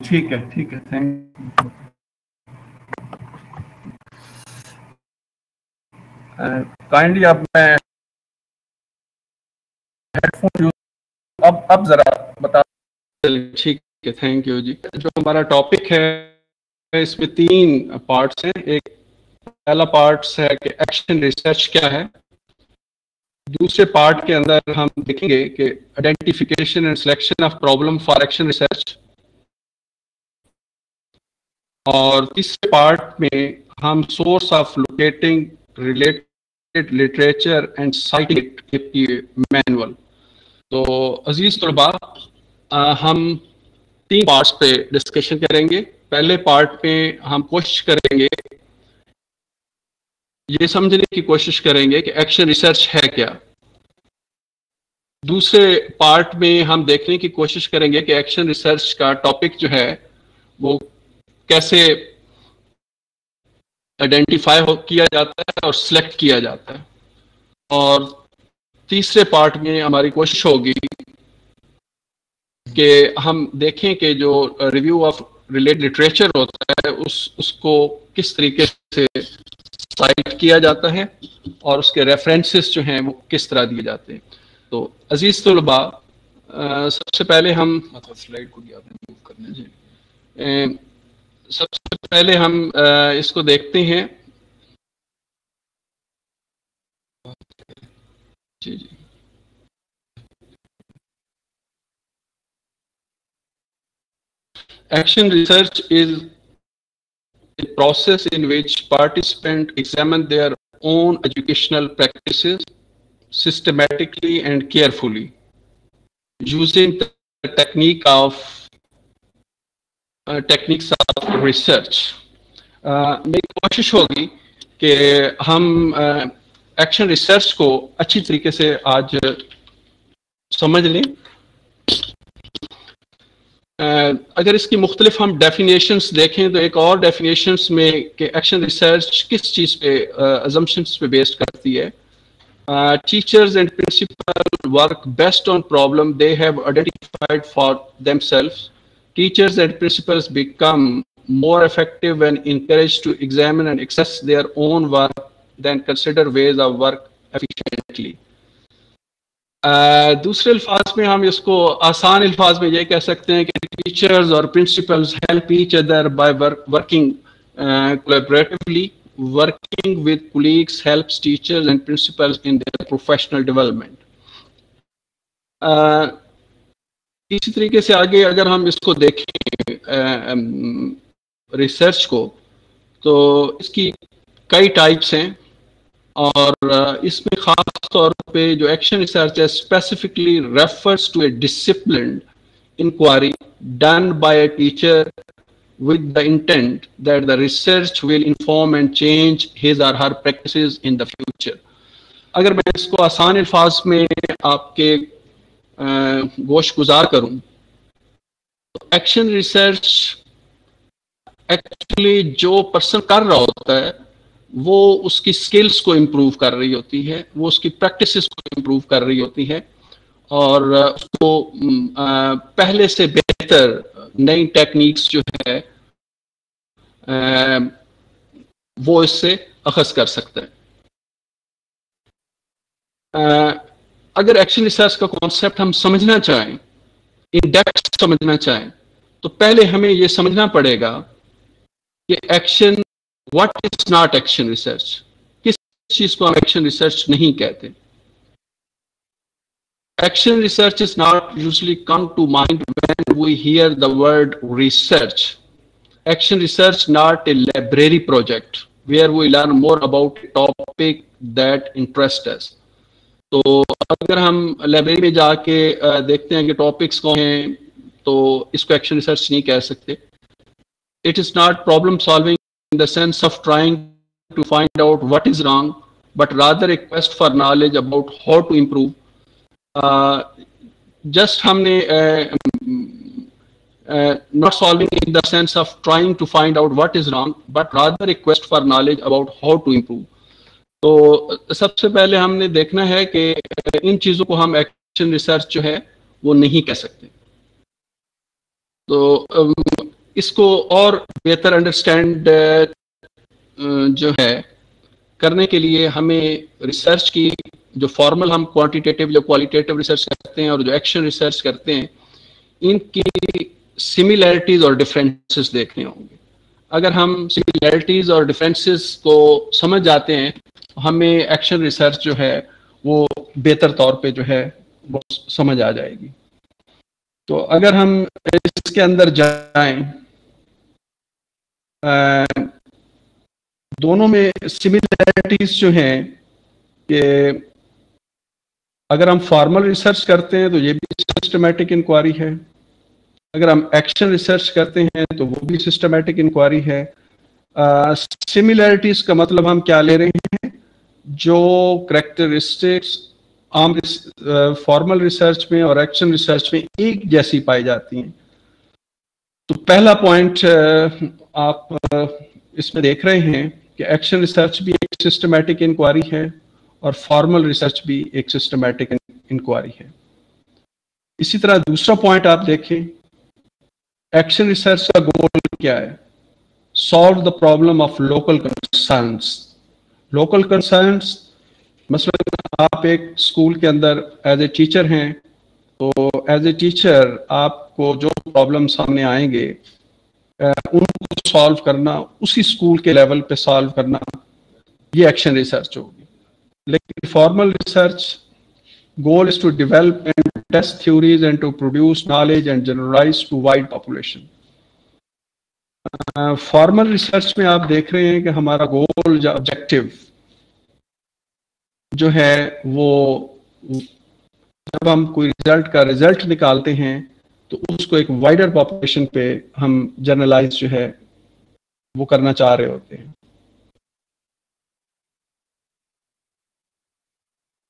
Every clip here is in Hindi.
ठीक है, थैंक काइंडली। अब मैं हेडफोन यूज अब जरा बता। ठीक है, थैंक यू जी। जो हमारा टॉपिक है इसमें 3 पार्ट्स हैं। एक पहला पार्ट है कि एक्शन रिसर्च क्या है। दूसरे पार्ट के अंदर हम देखेंगे कि identification and selection of problem for action research. और तीसरे पार्ट में हम source of locating related literature and citing की मैनुअल। तो अजीज तलबा, हम 3 पार्ट्स पे डिस्कशन करेंगे। पहले पार्ट में हम कोशिश करेंगे, ये समझने की कोशिश करेंगे कि एक्शन रिसर्च है क्या। दूसरे पार्ट में हम देखने की कोशिश करेंगे कि एक्शन रिसर्च का टॉपिक जो है वो कैसे आइडेंटिफाई किया जाता है और सिलेक्ट किया जाता है। और तीसरे पार्ट में हमारी कोशिश होगी कि हम देखें कि जो रिव्यू ऑफ रिलेटेड लिटरेचर होता है उसको किस तरीके से साइट किया जाता है और उसके रेफरेंसेस जो हैं वो किस तरह दिए जाते हैं। तो अजीज तलबा, सबसे पहले हम मतलब स्लाइड को मूव करने जी। सबसे पहले हम इसको देखते हैं जी जी। Action research is a process in which participants examine their own educational practices systematically and carefully, using the techniques of research. मेरी कोशिश होगी कि हम एक्शन रिसर्च को अच्छी तरीके से आज समझ लें। अगर इसकी मुख्तलिफ हम डेफिनेशंस देखें तो एक और डेफिनेशंस में कि एक्शन रिसर्च किस चीज़ पे अजम्पशंस पे बेस्ड करती है। Teachers and principal work best on problem they have identified for themselves. Teachers and principals become more effective when encouraged to examine and assess their own work than consider ways of work efficiently. दूसरे अल्फाज में हम इसको आसान अल्फाज में ये कह सकते हैं कि टीचर्स और principles help each other by working collaboratively. Working with colleagues helps teachers and principles in their professional development. इसी तरीके से आगे अगर हम इसको देखें रिसर्च को, तो इसकी कई टाइप्स हैं और इसमें खास तौर पे जो एक्शन रिसर्च है specifically refers to a disciplined inquiry done by a teacher with the intent that the research will inform and change his or her practices in the future. अगर मैं इसको आसान अल्फाज में आपके गोश गुजार करूं तो एक्शन रिसर्च एक्चुअली जो पर्सन कर रहा होता है वो उसकी स्किल्स को इम्प्रूव कर रही होती है, वो उसकी प्रैक्टिसेस को इम्प्रूव कर रही होती है और उसको पहले से बेहतर नई टेक्निक्स जो है वो इससे अखज़ कर सकता है। अगर एक्शन रिसर्च का कॉन्सेप्ट हम समझना चाहें, इन डेप्थ समझना चाहें, तो पहले हमें ये समझना पड़ेगा कि action what is not action research, किस चीज को हम एक्शन रिसर्च नहीं कहते। Action research is not usually come to mind when we hear the word research. Action research not a library project where we learn more about a topic that interests us. तो अगर हम लाइब्रेरी में जाके देखते हैं कि टॉपिक्स कौन हैं तो इसको एक्शन रिसर्च नहीं कह सकते। It is not problem solving in the sense of trying to find out what is wrong, but rather a quest for knowledge about how to improve. Just हमने not solving in the sense of trying to find out what is wrong, but rather a quest for knowledge about how to improve. तो सबसे पहले हमने देखना है कि इन चीज़ों को हम एक्शन रिसर्च जो है वो नहीं कह सकते। तो इसको और बेहतर अंडरस्टैंड जो है करने के लिए हमें रिसर्च की जो फॉर्मल हम क्वांटिटेटिव जो क्वालिटेटिव रिसर्च करते हैं और जो एक्शन रिसर्च करते हैं, इनकी सिमिलैरिटीज और डिफरेंसेस देखने होंगे। अगर हम सिमिलैरिटीज और डिफरेंसेस को समझ जाते हैं, हमें एक्शन रिसर्च जो है वो बेहतर तौर पे जो है वो समझ आ जाएगी। तो अगर हम इसके अंदर जाएं, दोनों में सिमिलैरिटीज जो हैं कि अगर हम फॉर्मल रिसर्च करते हैं तो ये भी सिस्टमैटिक इंक्वायरी है, अगर हम एक्शन रिसर्च करते हैं तो वो भी सिस्टमैटिक इंक्वायरी है। सिमिलैरिटीज का मतलब हम क्या ले रहे हैं, जो करैक्टरिस्टिक्स आम फॉर्मल रिसर्च में और एक्शन रिसर्च में एक जैसी पाई जाती हैं। तो पहला पॉइंट आप इसमें देख रहे हैं कि एक्शन रिसर्च भी एक सिस्टमैटिक इंक्वायरी है और फॉर्मल रिसर्च भी एक सिस्टमैटिक इंक्वायरी है। इसी तरह दूसरा पॉइंट आप देखें, एक्शन रिसर्च का गोल क्या है? Solve the problem of local concerns. Local concerns मसलन आप एक स्कूल के अंदर एज ए टीचर हैं, तो एज ए टीचर आपको जो प्रॉब्लम सामने आएंगे उनको सॉल्व करना, उसी स्कूल के लेवल पे सॉल्व करना, ये एक्शन रिसर्च होगी। लेकिन formal research goal is to develop and test theories and to produce knowledge and generalize to wide population. Formal research में आप देख रहे हैं कि हमारा गोल या ऑब्जेक्टिव जो है वो जब हम कोई रिजल्ट निकालते हैं तो उसको एक वाइडर पॉपुलेशन पे हम जनरलाइज जो है वो करना चाह रहे होते हैं।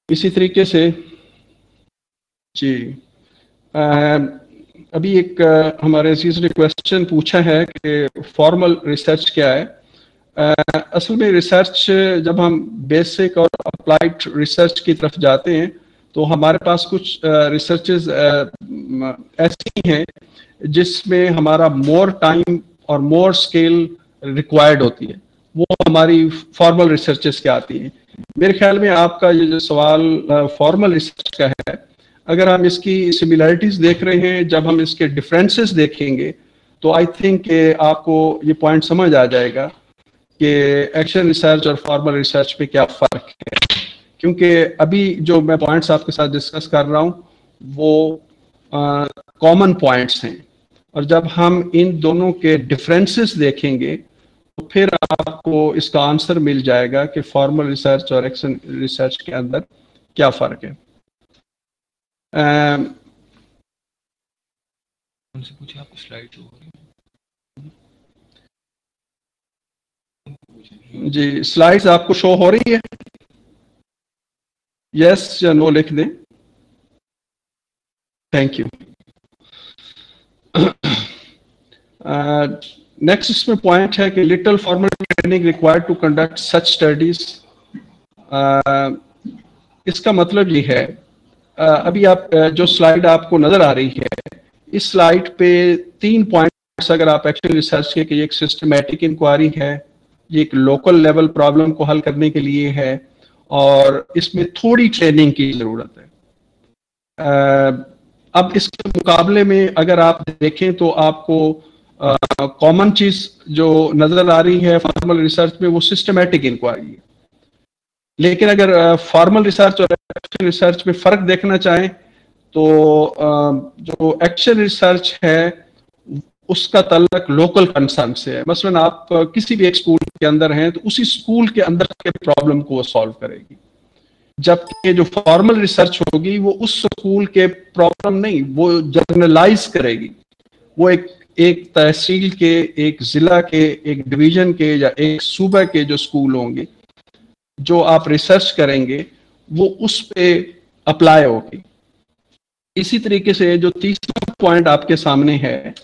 इसी तरीके से जी अभी एक हमारे अजीज ने क्वेश्चन पूछा है कि फॉर्मल रिसर्च क्या है। असल में रिसर्च जब हम बेसिक और अप्लाइड रिसर्च की तरफ जाते हैं तो हमारे पास कुछ रिसर्चेज ऐसी हैं जिसमें हमारा मोर टाइम और मोर स्केल रिक्वायर्ड होती है, वो हमारी फॉर्मल रिसर्चेस के आती हैं। मेरे ख्याल में आपका ये जो सवाल फॉर्मल रिसर्च का है, अगर हम इसकी सिमिलैरिटीज देख रहे हैं, जब हम इसके डिफरेंसेस देखेंगे तो आई थिंक आपको ये पॉइंट समझ आ जाएगा कि एक्शन रिसर्च और फॉर्मल रिसर्च पे क्या फर्क है। क्योंकि अभी जो मैं पॉइंट्स आपके साथ डिस्कस कर रहा हूँ वो कॉमन पॉइंट्स हैं, और जब हम इन दोनों के डिफरेंसेस देखेंगे तो फिर आपको इसका आंसर मिल जाएगा कि फॉर्मल रिसर्च और एक्शन रिसर्च के अंदर क्या फर्क है। उनसे पूछे आपको स्लाइड शो हो रही है? जी, स्लाइड्स आपको शो हो रही है? यस या नो लिख दें। Thank you. नेक्स्ट इसमें पॉइंट है कि little formal training required to conduct such studies. इसका मतलब ये है, अभी आप जो स्लाइड आपको नजर आ रही है, इस स्लाइड पे 3 पॉइंट्स अगर आप एक्शन रिसर्च के, कि एक सिस्टमैटिक इंक्वायरी है, ये एक लोकल लेवल प्रॉब्लम को हल करने के लिए है, और इसमें थोड़ी ट्रेनिंग की जरूरत है। अब इसके मुकाबले में अगर आप देखें तो आपको कॉमन चीज जो नजर आ रही है फॉर्मल रिसर्च में वो सिस्टमैटिक इंक्वायरी है। लेकिन अगर फॉर्मल रिसर्च और एक्शन रिसर्च में फर्क देखना चाहें तो जो एक्शन रिसर्च है उसका ताल्लुक लोकल कंसर्न से है। मसलन आप किसी भी एक स्कूल के अंदर हैं तो उसी स्कूल के अंदर के प्रॉब्लम को वो सॉल्व करेगी, जबकि जो फॉर्मल रिसर्च होगी वो उस स्कूल के प्रॉब्लम नहीं, वो जनरलाइज करेगी। वो एक तहसील के, एक जिला के, एक डिवीजन के या एक सूबे के जो स्कूल होंगे जो आप रिसर्च करेंगे वो उस पे अप्लाई होगी। इसी तरीके से जो तीसरा पॉइंट आपके सामने है,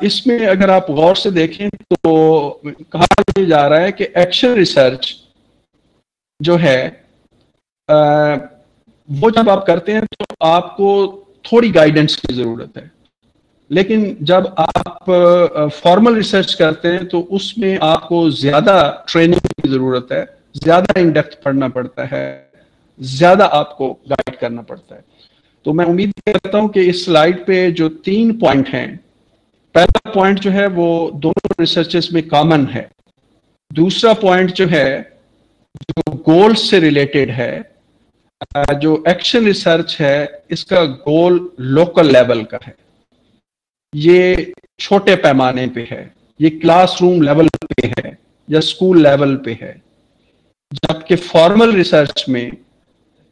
इसमें अगर आप गौर से देखें तो कहा जा रहा है कि एक्शन रिसर्च जो है वो जब आप करते हैं तो आपको थोड़ी गाइडेंस की जरूरत है। लेकिन जब आप फॉर्मल रिसर्च करते हैं तो उसमें आपको ज्यादा ट्रेनिंग की जरूरत है, ज्यादा इन डेप्थ पढ़ना पड़ता है, ज्यादा आपको गाइड करना पड़ता है। तो मैं उम्मीद करता हूं कि इस स्लाइड पे जो 3 पॉइंट हैं, पहला पॉइंट जो है वो दोनों रिसर्चेस में कॉमन है। दूसरा पॉइंट जो है जो गोल्स से रिलेटेड है, जो एक्शन रिसर्च है इसका गोल लोकल लेवल का है, ये छोटे पैमाने पे है, ये क्लासरूम लेवल पे है या स्कूल लेवल पे है। जबकि फॉर्मल रिसर्च में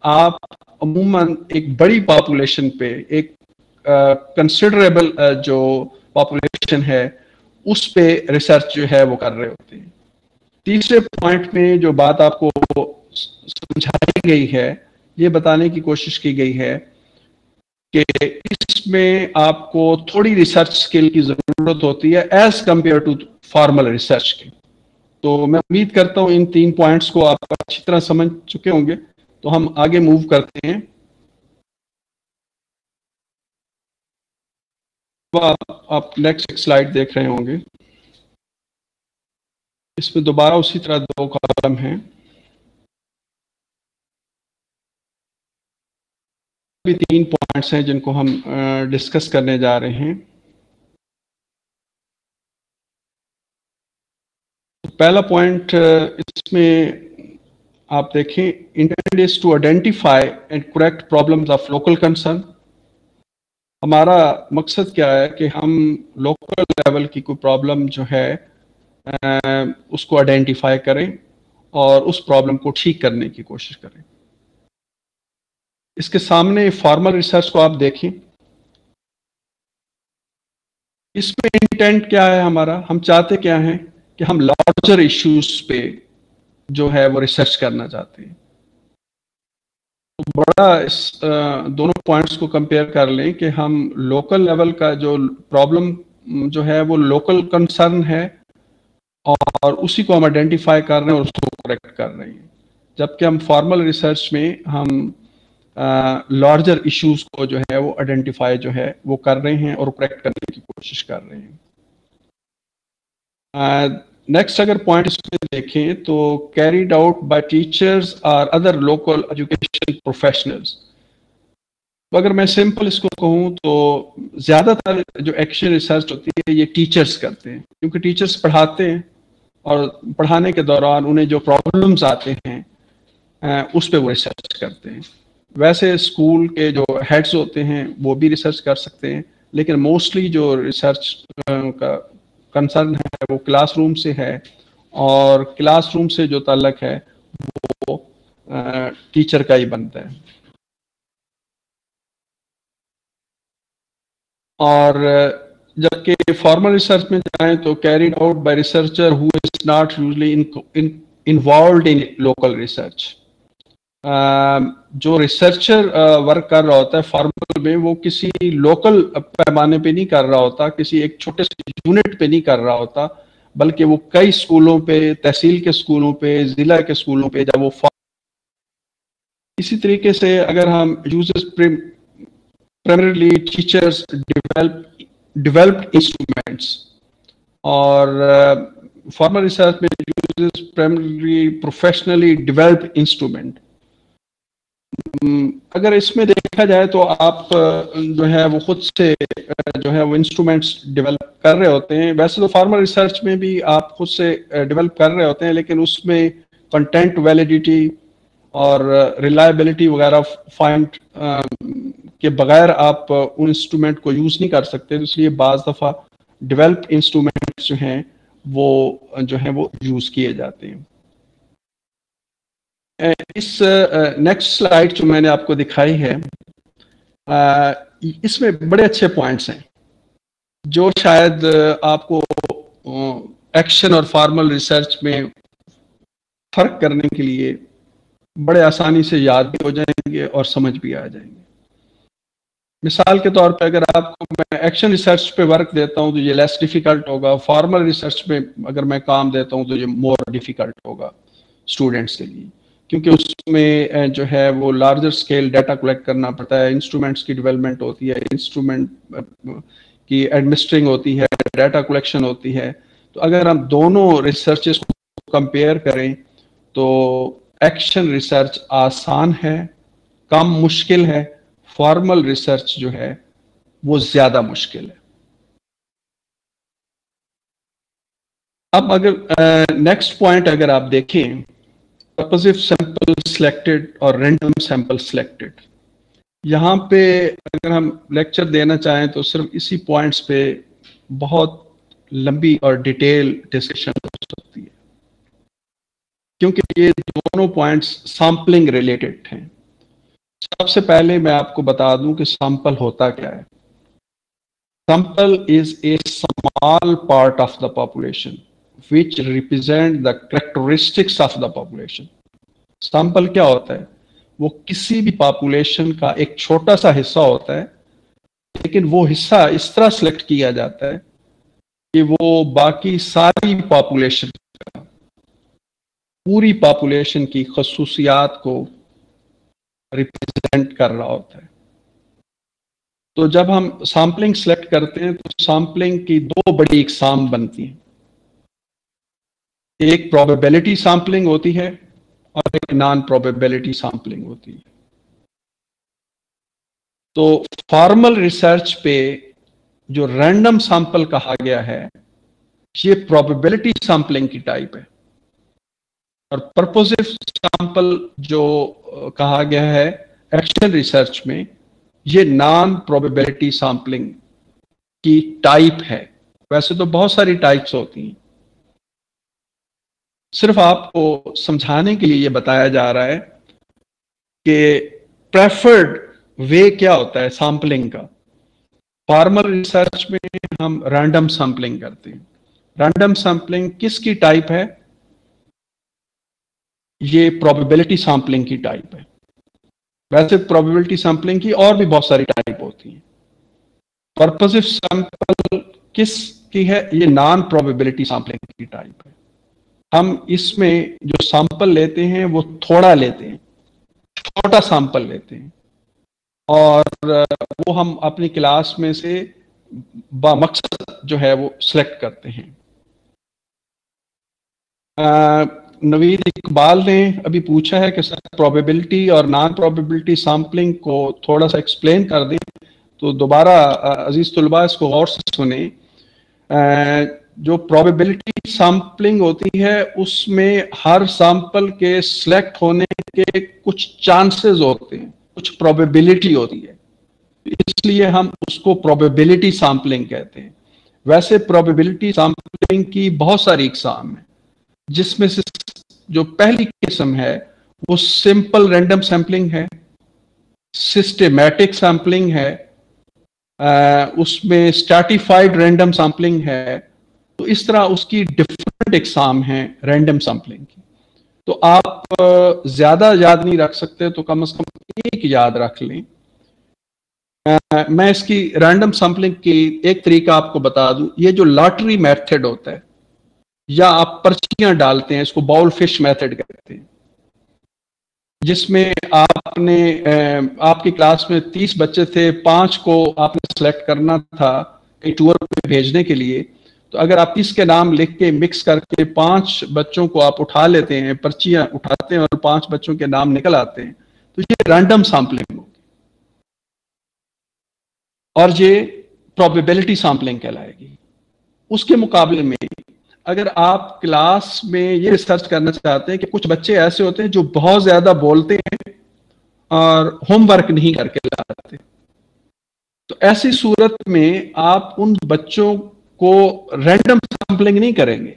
आप अमूमन एक बड़ी पॉपुलेशन पे, एक कंसिडरेबल जो पॉपुलेशन है उस पे रिसर्च जो है वो कर रहे होते हैं। तीसरे पॉइंट में जो बात आपको समझाई गई है, ये बताने की कोशिश की गई है कि इसमें आपको थोड़ी रिसर्च स्किल की जरूरत होती है as compare to formal research के। तो मैं उम्मीद करता हूं इन 3 पॉइंट्स को आप अच्छी तरह समझ चुके होंगे। तो हम आगे मूव करते हैं। आप नेक्स्ट स्लाइड देख रहे होंगे, इसमें दोबारा उसी तरह 2 कॉलम हैं। भी 3 पॉइंट्स हैं जिनको हम डिस्कस करने जा रहे हैं। पहला पॉइंट इसमें आप देखें, intent is to identify and correct problems of local concern. हमारा मकसद क्या है कि हम लोकल लेवल की कोई प्रॉब्लम जो है उसको आइडेंटिफाई करें और उस प्रॉब्लम को ठीक करने की कोशिश करें। इसके सामने फॉर्मल रिसर्च को आप देखें, इसमें इंटेंट क्या है हमारा, हम चाहते क्या हैं कि हम लार्जर इश्यूज पे जो है वो रिसर्च करना चाहते हैं। तो बड़ा इस दोनों पॉइंट्स को कंपेयर कर लें कि हम लोकल लेवल का जो प्रॉब्लम जो है वो लोकल कंसर्न है और उसी को हम आइडेंटिफाई कर रहे हैं और उसको करेक्ट कर रहे हैं। जबकि हम फॉर्मल रिसर्च में हम लार्जर इश्यूज को जो है वो आइडेंटिफाई जो है वो कर रहे हैं और करेक्ट करने की कोशिश कर रहे हैं। नेक्स्ट अगर पॉइंट इसमें देखें तो कैरीड आउट बाय टीचर्स और अदर लोकल एजुकेशन प्रोफेशनल्स। तो अगर मैं सिंपल इसको कहूँ तो ज्यादातर जो एक्शन रिसर्च होती है ये टीचर्स करते हैं, क्योंकि टीचर्स पढ़ाते हैं और पढ़ाने के दौरान उन्हें जो प्रॉब्लम्स आते हैं उस पर वो रिसर्च करते हैं। वैसे स्कूल के जो हेड्स होते हैं वो भी रिसर्च कर सकते हैं, लेकिन मोस्टली जो रिसर्च का कंसर्न है वो क्लासरूम से है और क्लासरूम से जो ताल्लुक है वो टीचर का ही बनता है। और जबकि फॉर्मल रिसर्च में जाएं तो carried out by researcher who is not usually involved in local research. जो रिसर्चर वर्क कर रहा होता है फॉर्मल में, वो किसी लोकल पैमाने पे नहीं कर रहा होता, किसी एक छोटे से यूनिट पे नहीं कर रहा होता, बल्कि वो कई स्कूलों पे, तहसील के स्कूलों पे, जिला के स्कूलों पे जब वो इसी तरीके से अगर हम users primarily teachers developed instruments और formal research में uses primarily professionally developed instrument। अगर इसमें देखा जाए तो आप जो है वो खुद से जो है वो इंस्ट्रूमेंट्स डेवलप कर रहे होते हैं। वैसे तो फॉर्मल रिसर्च में भी आप खुद से डेवलप कर रहे होते हैं, लेकिन उसमें कंटेंट वैलिडिटी और रिलायबिलिटी वगैरह फाइंड के बगैर आप उन इंस्ट्रूमेंट को यूज नहीं कर सकते। तो इसलिए बाज दफा डेवलप इंस्ट्रूमेंट्स जो हैं वो जो है वो यूज किए जाते हैं। इस नेक्स्ट स्लाइड जो मैंने आपको दिखाई है इसमें बड़े अच्छे पॉइंट्स हैं जो शायद आपको एक्शन और फॉर्मल रिसर्च में फर्क करने के लिए बड़े आसानी से याद भी हो जाएंगे और समझ भी आ जाएंगे। मिसाल के तौर पे अगर आपको मैं एक्शन रिसर्च पे वर्क देता हूं तो ये लेस डिफिकल्ट होगा, फॉर्मल रिसर्च में अगर मैं काम देता हूं तो ये मोर डिफिकल्ट होगा स्टूडेंट्स के लिए, क्योंकि उसमें जो है वो लार्जर स्केल डाटा कलेक्ट करना पड़ता है, इंस्ट्रूमेंट्स की डेवलपमेंट होती है, इंस्ट्रूमेंट की एडमिनिस्ट्रिंग होती है, डाटा कलेक्शन होती है। तो अगर हम दोनों रिसर्चेस को कंपेयर करें तो एक्शन रिसर्च आसान है, कम मुश्किल है, फॉर्मल रिसर्च जो है वो ज्यादा मुश्किल है। अब अगर नेक्स्ट पॉइंट अगर आप देखें, पर्पसिव सैंपल सिलेक्टेड और रैंडम सैंपल सिलेक्टेड, यहाँ पे अगर हम लेक्चर देना चाहें तो सिर्फ इसी पॉइंट्स पे बहुत लंबी और डिटेल डिस्कशन हो सकती है, क्योंकि ये दोनों पॉइंट्स सैंपलिंग रिलेटेड हैं। सबसे पहले मैं आपको बता दूं कि सैंपल होता क्या है। Sample is a small part of the population which represent the characteristics of the population। Sample क्या होता है? वो किसी भी पॉपुलेशन का एक छोटा सा हिस्सा होता है, लेकिन वो हिस्सा इस तरह सिलेक्ट किया जाता है कि वो बाकी सारी पॉपुलेशन का, पूरी पॉपुलेशन की खसूसियात को रिप्रेजेंट कर रहा होता है। तो जब हम सैंपलिंग सेलेक्ट करते हैं तो सैंपलिंग की दो बड़ी इकसाम बनती हैं। एक प्रोबेबिलिटी सैंपलिंग होती है और एक नॉन प्रोबेबिलिटी सैंपलिंग होती है। तो फॉर्मल रिसर्च पे जो रैंडम सैंपल कहा गया है ये प्रोबेबिलिटी सैंपलिंग की टाइप है, और पर्पसिव सैंपल जो कहा गया है एक्शन रिसर्च में ये नॉन प्रोबेबिलिटी सैंपलिंग की टाइप है। वैसे तो बहुत सारी टाइप्स होती हैं, सिर्फ आपको समझाने के लिए ये बताया जा रहा है कि प्रेफर्ड वे क्या होता है सैंपलिंग का। फॉर्मल रिसर्च में हम रैंडम सैंपलिंग करते हैं। रैंडम सैंपलिंग किसकी टाइप है? ये प्रोबेबिलिटी सैंपलिंग की टाइप है। वैसे प्रोबेबिलिटी सैंपलिंग की और भी बहुत सारी टाइप होती हैं। पर्पसिव सैंपल किसकी है? ये नॉन प्रोबेबिलिटी सैंपलिंग की टाइप है। हम इसमें जो सैंपल लेते हैं वो थोड़ा लेते हैं, छोटा सैंपल लेते हैं, और वो हम अपनी क्लास में से बामकसद जो है वो सिलेक्ट करते हैं। नवीद इकबाल ने अभी पूछा है कि सर प्रोबेबिलिटी और नॉन प्रोबेबिलिटी सैंपलिंग को थोड़ा सा एक्सप्लेन कर दें। तो दोबारा अजीज तुलबा इसको गौर से सुने। जो प्रोबेबिलिटी सैंपलिंग होती है उसमें हर सैंपल के सिलेक्ट होने के कुछ चांसेस होते हैं, कुछ प्रोबेबिलिटी होती है, इसलिए हम उसको प्रोबेबिलिटी सैंपलिंग कहते हैं। वैसे प्रोबेबिलिटी सैंपलिंग की बहुत सारी इकसाम है, जिसमें से जो पहली किस्म है वो सिंपल रैंडम सैंपलिंग है, सिस्टेमैटिक सैंपलिंग है, उसमें स्ट्रैटिफाइड रैंडम सैंपलिंग है। तो इस तरह उसकी डिफरेंट एग्जाम है रैंडम सैंपलिंग की। तो आप ज्यादा याद नहीं रख सकते तो कम से कम एक याद रख लें। मैं इसकी रैंडम सैंपलिंग की एक तरीका आपको बता दूं। ये जो लॉटरी मेथड होता है या आप पर्चियां डालते हैं, इसको बाउल फिश मेथड कहते हैं, जिसमें आपने आपकी क्लास में 30 बच्चे थे, 5 को आपने सेलेक्ट करना था एक टूर पे भेजने के लिए। तो अगर आप 30 के नाम लिख के मिक्स करके 5 बच्चों को आप उठा लेते हैं, पर्चियां उठाते हैं और 5 बच्चों के नाम निकल आते हैं, तो ये रैंडम सैंपलिंग होगी और ये प्रोबेबिलिटी सैंपलिंग कहलाएगी। उसके मुकाबले में अगर आप क्लास में ये रिसर्च करना चाहते हैं कि कुछ बच्चे ऐसे होते हैं जो बहुत ज्यादा बोलते हैं और होमवर्क नहीं करके लाते, तो ऐसी सूरत में आप उन बच्चों को रैंडम सैंपलिंग नहीं करेंगे।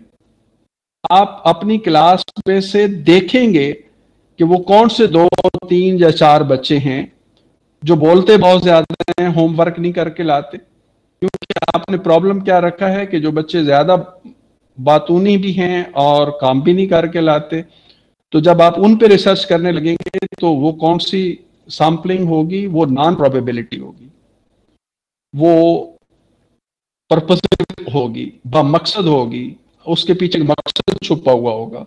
आप अपनी क्लास में से देखेंगे कि वो कौन से 2, 3 या 4 बच्चे हैं जो बोलते बहुत ज्यादा हैं, होमवर्क नहीं करके लाते। क्योंकि आपने प्रॉब्लम क्या रखा है कि जो बच्चे ज्यादा बातूनी भी हैं और काम भी नहीं करके लाते, तो जब आप उन पे रिसर्च करने लगेंगे तो वो कौन सी सैंपलिंग होगी? वो नॉन प्रोबेबिलिटी होगी, वो पर्पसिव होगी, मकसद होगी, उसके पीछे मकसद छुपा हुआ होगा।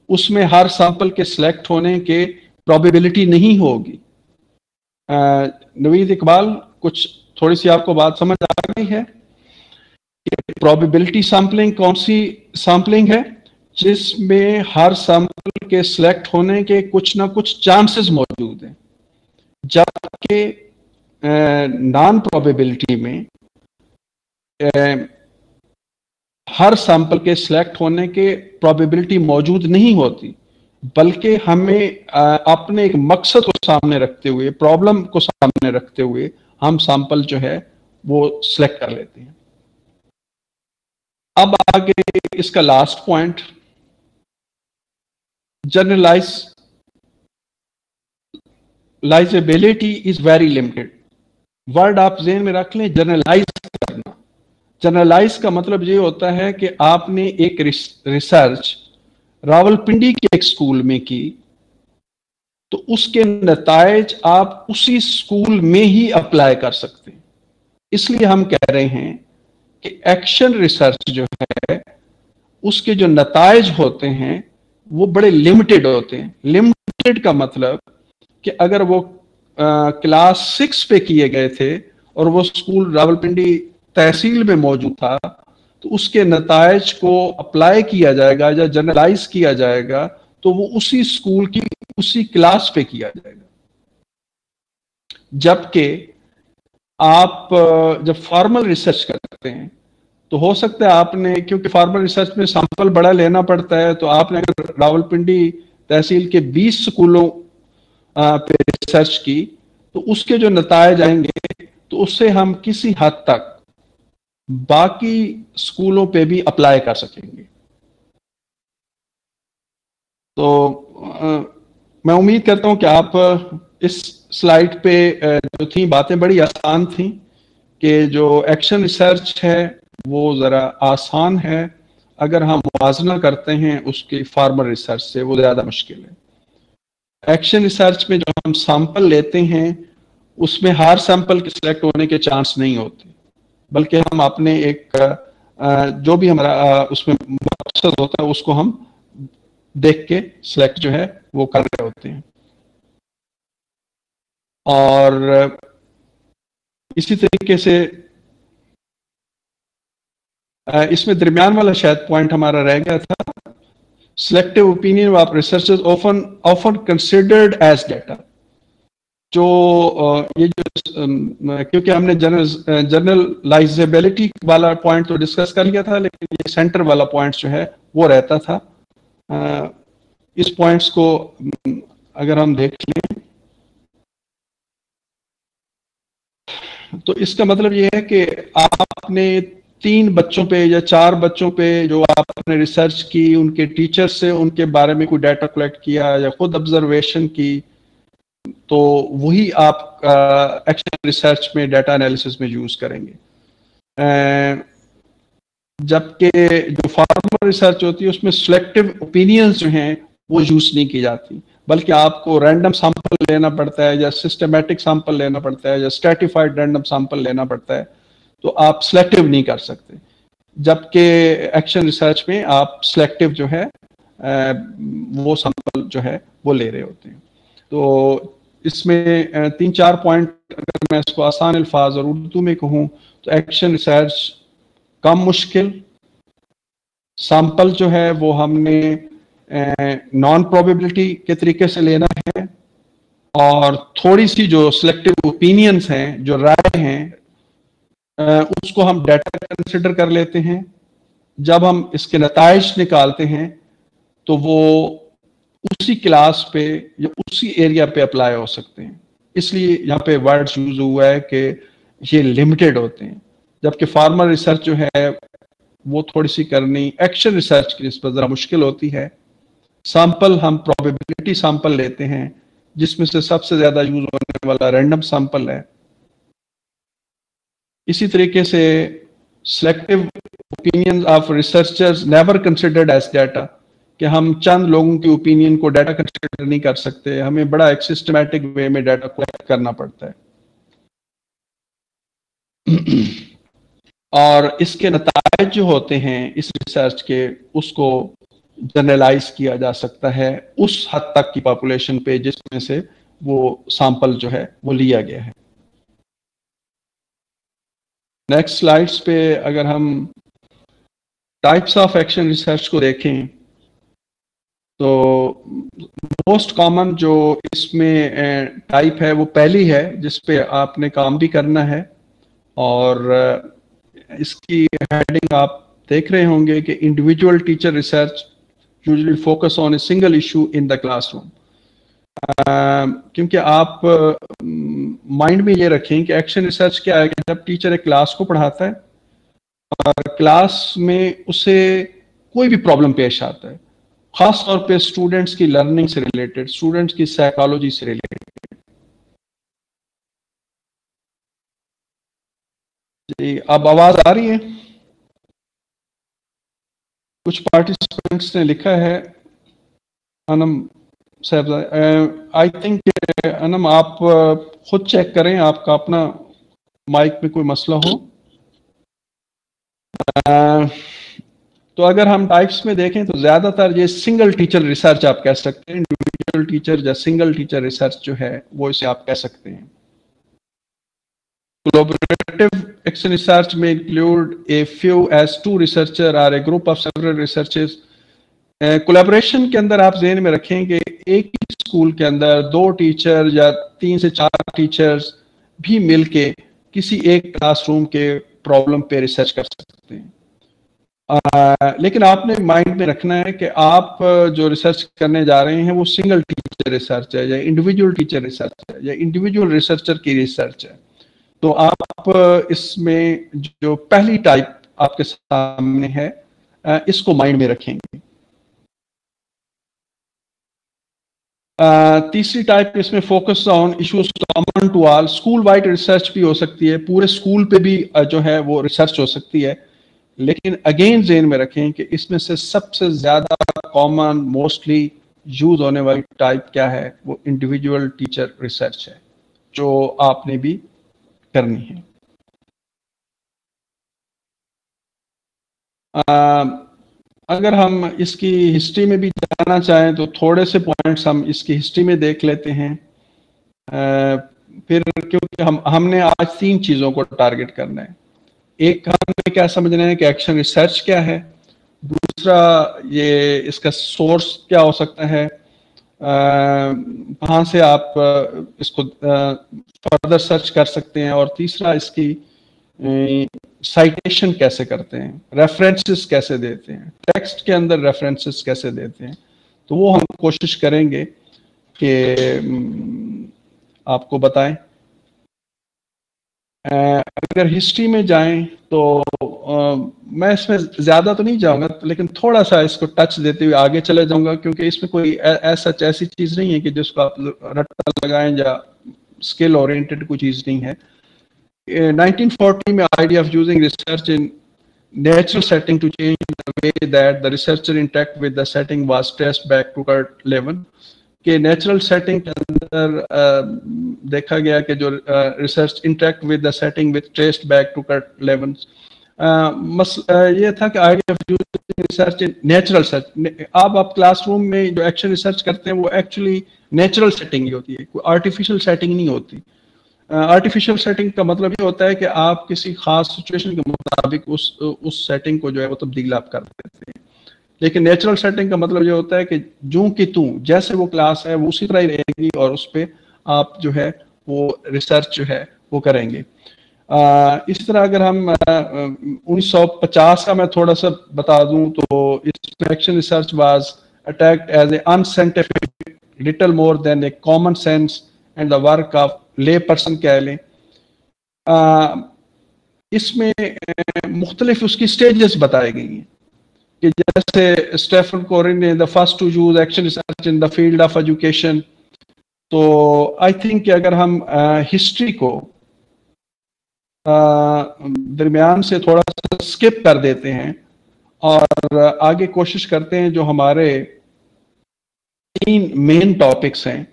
उसमें हर सैंपल के सिलेक्ट होने के प्रोबेबिलिटी नहीं होगी। नवीद इकबाल, कुछ थोड़ी सी आपको बात समझ आ गई है? प्रोबेबिलिटी सैंपलिंग कौन सी सैंपलिंग है? जिसमें हर सैंपल के सिलेक्ट होने के कुछ ना कुछ चांसेस मौजूद हैं, जबकि नॉन प्रोबेबिलिटी में हर सैंपल के सिलेक्ट होने के प्रोबेबिलिटी मौजूद नहीं होती, बल्कि हमें अपने एक मकसद को सामने रखते हुए, प्रॉब्लम को सामने रखते हुए हम सैंपल जो है वो सिलेक्ट कर लेते हैं। अब आगे इसका last point, generalisability is very limited. Word आप ज़हन में रख लें, जनरलाइज करना। जनरलाइज का मतलब ये होता है कि आपने एक रिसर्च रावलपिंडी के एक स्कूल में की, तो उसके नतायज आप उसी स्कूल में ही अप्लाई कर सकते हैं। इसलिए हम कह रहे हैं कि एक्शन रिसर्च जो है उसके जो नतायज होते हैं वो बड़े लिमिटेड होते हैं। लिमिटेड का मतलब कि अगर वो क्लास 6 पे किए गए थे और वो स्कूल रावलपिंडी तहसील में मौजूद था, तो उसके नतायज को अप्लाई किया जाएगा या जनरलाइज किया जाएगा तो वो उसी स्कूल की उसी क्लास पे किया जाएगा। जबकि आप जब फॉर्मल रिसर्च करते हैं तो हो सकता है आपने, क्योंकि फॉर्मल रिसर्च में सैंपल बड़ा लेना पड़ता है, तो आपने अगर रावलपिंडी तहसील के 20 स्कूलों पे रिसर्च की तो उसके जो नतायज आएंगे तो उससे हम किसी हद तक बाकी स्कूलों पे भी अप्लाई कर सकेंगे। तो मैं उम्मीद करता हूं कि आप इस स्लाइड पे जो थी बातें बड़ी आसान थी, कि जो एक्शन रिसर्च है वो ज़रा आसान है, अगर हम मुआवजा करते हैं उसकी फार्मल रिसर्च से वो ज़्यादा मुश्किल है। एक्शन रिसर्च में जो हम सैंपल लेते हैं उसमें हर सैंपल के सिलेक्ट होने के चांस नहीं होते, बल्कि हम अपने एक जो भी हमारा उसमें मकसद होता है उसको हम देख के सिलेक्ट जो है वो कर रहे होते हैं। और इसी तरीके से इसमें दरमियान वाला शायद पॉइंट हमारा रह गया था, selective opinion of researchers often considered as data. जो ये जो क्योंकि हमने जनरलाइजेबिलिटी वाला पॉइंट तो डिस्कस कर लिया था, लेकिन ये सेंटर वाला पॉइंट जो है वो रहता था। इस पॉइंट्स को अगर हम देख लें तो इसका मतलब ये है कि आपने 3 बच्चों पे या 4 बच्चों पे जो आपने रिसर्च की, उनके टीचर से उनके बारे में कोई डाटा कलेक्ट किया या खुद ऑब्जर्वेशन की, तो वही आप एक्शन रिसर्च में डाटा एनालिसिस में यूज करेंगे। जबकि जो फार्मल रिसर्च होती है उसमें सिलेक्टिव ओपिनियंस जो हैं वो यूज नहीं की जाती, बल्कि आपको रैंडम सैंपल लेना पड़ता है या सिस्टमैटिक सैंपल लेना पड़ता है या स्ट्रैटिफाइड रैंडम सैंपल लेना पड़ता है, तो आप सिलेक्टिव नहीं कर सकते। जबकि एक्शन रिसर्च में आप सिलेक्टिव जो है वो सैंपल जो है वो ले रहे होते हैं। तो इसमें 3-4 पॉइंट अगर मैं इसको आसान अल्फाज और उर्दू में कहूँ तो एक्शन रिसर्च कम मुश्किल, सैंपल जो है वो हमने नॉन प्रोबेबिलिटी के तरीके से लेना है, और थोड़ी सी जो सिलेक्टिव ओपिनियंस हैं, जो राय हैं, उसको हम डाटा कंसिडर कर लेते हैं। जब हम इसके नताइज निकालते हैं तो वो उसी क्लास पे या उसी एरिया पे अप्लाई हो सकते हैं, इसलिए यहाँ पे वर्ड्स यूज हुआ है कि ये लिमिटेड होते हैं। जबकि फार्मल रिसर्च जो है वो थोड़ी सी करनी एक्शन रिसर्च की निस्बत ज़रा मुश्किल होती है। सैंपल हम प्रोबेबिलिटी सैंपल लेते हैं, जिसमें से सबसे ज्यादा यूज होने वाला रैंडम सैंपल है। इसी तरीके से selective opinion of researchers never considered as data, कि हम चंद लोगों की ओपिनियन को डाटा कंसिडर नहीं कर सकते, हमें बड़ा एक सिस्टमैटिक वे में डाटा कलेक्ट करना पड़ता है। और इसके नतायज जो होते हैं इस रिसर्च के, उसको जनरलाइज किया जा सकता है उस हद तक की पॉपुलेशन पे जिसमें से वो सैंपल जो है वो लिया गया है। नेक्स्ट स्लाइड्स पे अगर हम टाइप्स ऑफ एक्शन रिसर्च को देखें तो मोस्ट कॉमन जो इसमें टाइप है वो पहली है जिस पे आपने काम भी करना है, और इसकी हेडिंग आप देख रहे होंगे कि individual teacher research usually focus on a single issue in the classroom. क्योंकि आप माइंड में ये रखें कि एक्शन रिसर्च क्या है कि जब टीचर एक क्लास को पढ़ाता है और क्लास में उसे कोई भी प्रॉब्लम पेश आता है, खास तौर पे स्टूडेंट्स की लर्निंग से रिलेटेड, स्टूडेंट्स की साइकोलॉजी से रिलेटेड। जी, अब आवाज आ रही है? कुछ पार्टिसिपेंट्स ने लिखा है, अनम साहब, आई थिंक अनम आप खुद चेक करें, आपका अपना माइक में कोई मसला हो। तो अगर हम टाइप्स में देखें तो ज्यादातर ये सिंगल टीचर रिसर्च आप कह सकते हैं, इंडिविजुअल टीचर या सिंगल टीचर रिसर्च जो है वो इसे आप कह सकते हैं। Collaborative action research may include a few as two researcher or a group of several researchers. Collaboration के अंदर आप ज़हन में रखें कि एक ही स्कूल के अंदर 2 टीचर या 3 से 4 टीचर्स भी मिलके किसी एक क्लासरूम के प्रॉब्लम पे रिसर्च कर सकते हैं। लेकिन आपने माइंड में रखना है कि आप जो रिसर्च करने जा रहे हैं वो सिंगल टीचर रिसर्च है या इंडिविजुअल टीचर रिसर्च है या इंडिविजुअल रिसर्चर की रिसर्च है। तो आप इसमें जो पहली टाइप आपके सामने है इसको माइंड में रखेंगे। तीसरी टाइप इसमें focus on issues common to all, school wide research भी हो सकती है, पूरे स्कूल पे भी जो है वो रिसर्च हो सकती है, लेकिन अगेन ज़हन में रखें कि इसमें से सबसे ज्यादा कॉमन मोस्टली यूज होने वाली टाइप क्या है, वो इंडिविजुअल टीचर रिसर्च है जो आपने भी करनी है। अगर हम इसकी हिस्ट्री में भी जाना चाहें तो थोड़े से पॉइंट्स हम इसकी हिस्ट्री में देख लेते हैं। फिर क्योंकि हमने आज 3 चीज़ों को टारगेट करना है। एक, हमें क्या समझना है कि एक्शन रिसर्च क्या है, दूसरा ये इसका सोर्स क्या हो सकता है, कहाँ से आप इसको फर्दर सर्च कर सकते हैं, और तीसरा इसकी साइटेशन कैसे करते हैं, रेफरेंसेस कैसे देते हैं, टेक्स्ट के अंदर रेफरेंसेस कैसे देते हैं। तो वो हम कोशिश करेंगे कि आपको बताएं। अगर हिस्ट्री में जाएं तो मैं इसमें ज़्यादा तो नहीं जाऊंगा, लेकिन थोड़ा सा इसको टच देते हुए आगे चले जाऊंगा, क्योंकि इसमें कोई ऐसी चीज़ नहीं है कि जिसको आप रट्टा लगाएं या स्किल ओरिएंटेड कोई चीज़ नहीं है। 1940 में idea of using research in natural setting to change the way that the researcher interact with the setting was traced back to Kurt Lewin। के नेचुरल सेटिंग के अंदर देखा गया कि जो research interact with the setting with traced back to Kurt Lewin. ये था कि idea of using research in natural search. आप क्लासरूम में जो एक्शन रिसर्च करते हैं वो एक्चुअली नेचुरल सेटिंग ही होती है, कोई आर्टिफिशियल सेटिंग नहीं होती। आर्टिफिशियल सेटिंग का मतलब ये होता है कि आप किसी खास सिचुएशन के मुताबिक उस सेटिंग को जो है वो तब्दील आप कर देते हैं, लेकिन नेचुरल सेटिंग का मतलब ये होता है कि जूं की तूं जैसे वो क्लास है वो उसी तरह ही रहेगी और उस पर आप जो है वो रिसर्च जो है वो करेंगे। इसी तरह अगर हम 1950 का मैं थोड़ा सा बता दूं तो इस action research was attacked as a unscientific, little more than a common sense and the work of lay person कह लें। इसमें मुख्तलिफ उसकी स्टेजेस बताई गई हैं कि जैसे स्टेफन कोरिन ने the first to use action research in the field of education. तो आई थिंक कि अगर हम हिस्ट्री को दरमियान से थोड़ा सा स्किप कर देते हैं और आगे कोशिश करते हैं जो हमारे 3 मेन टॉपिक्स हैं,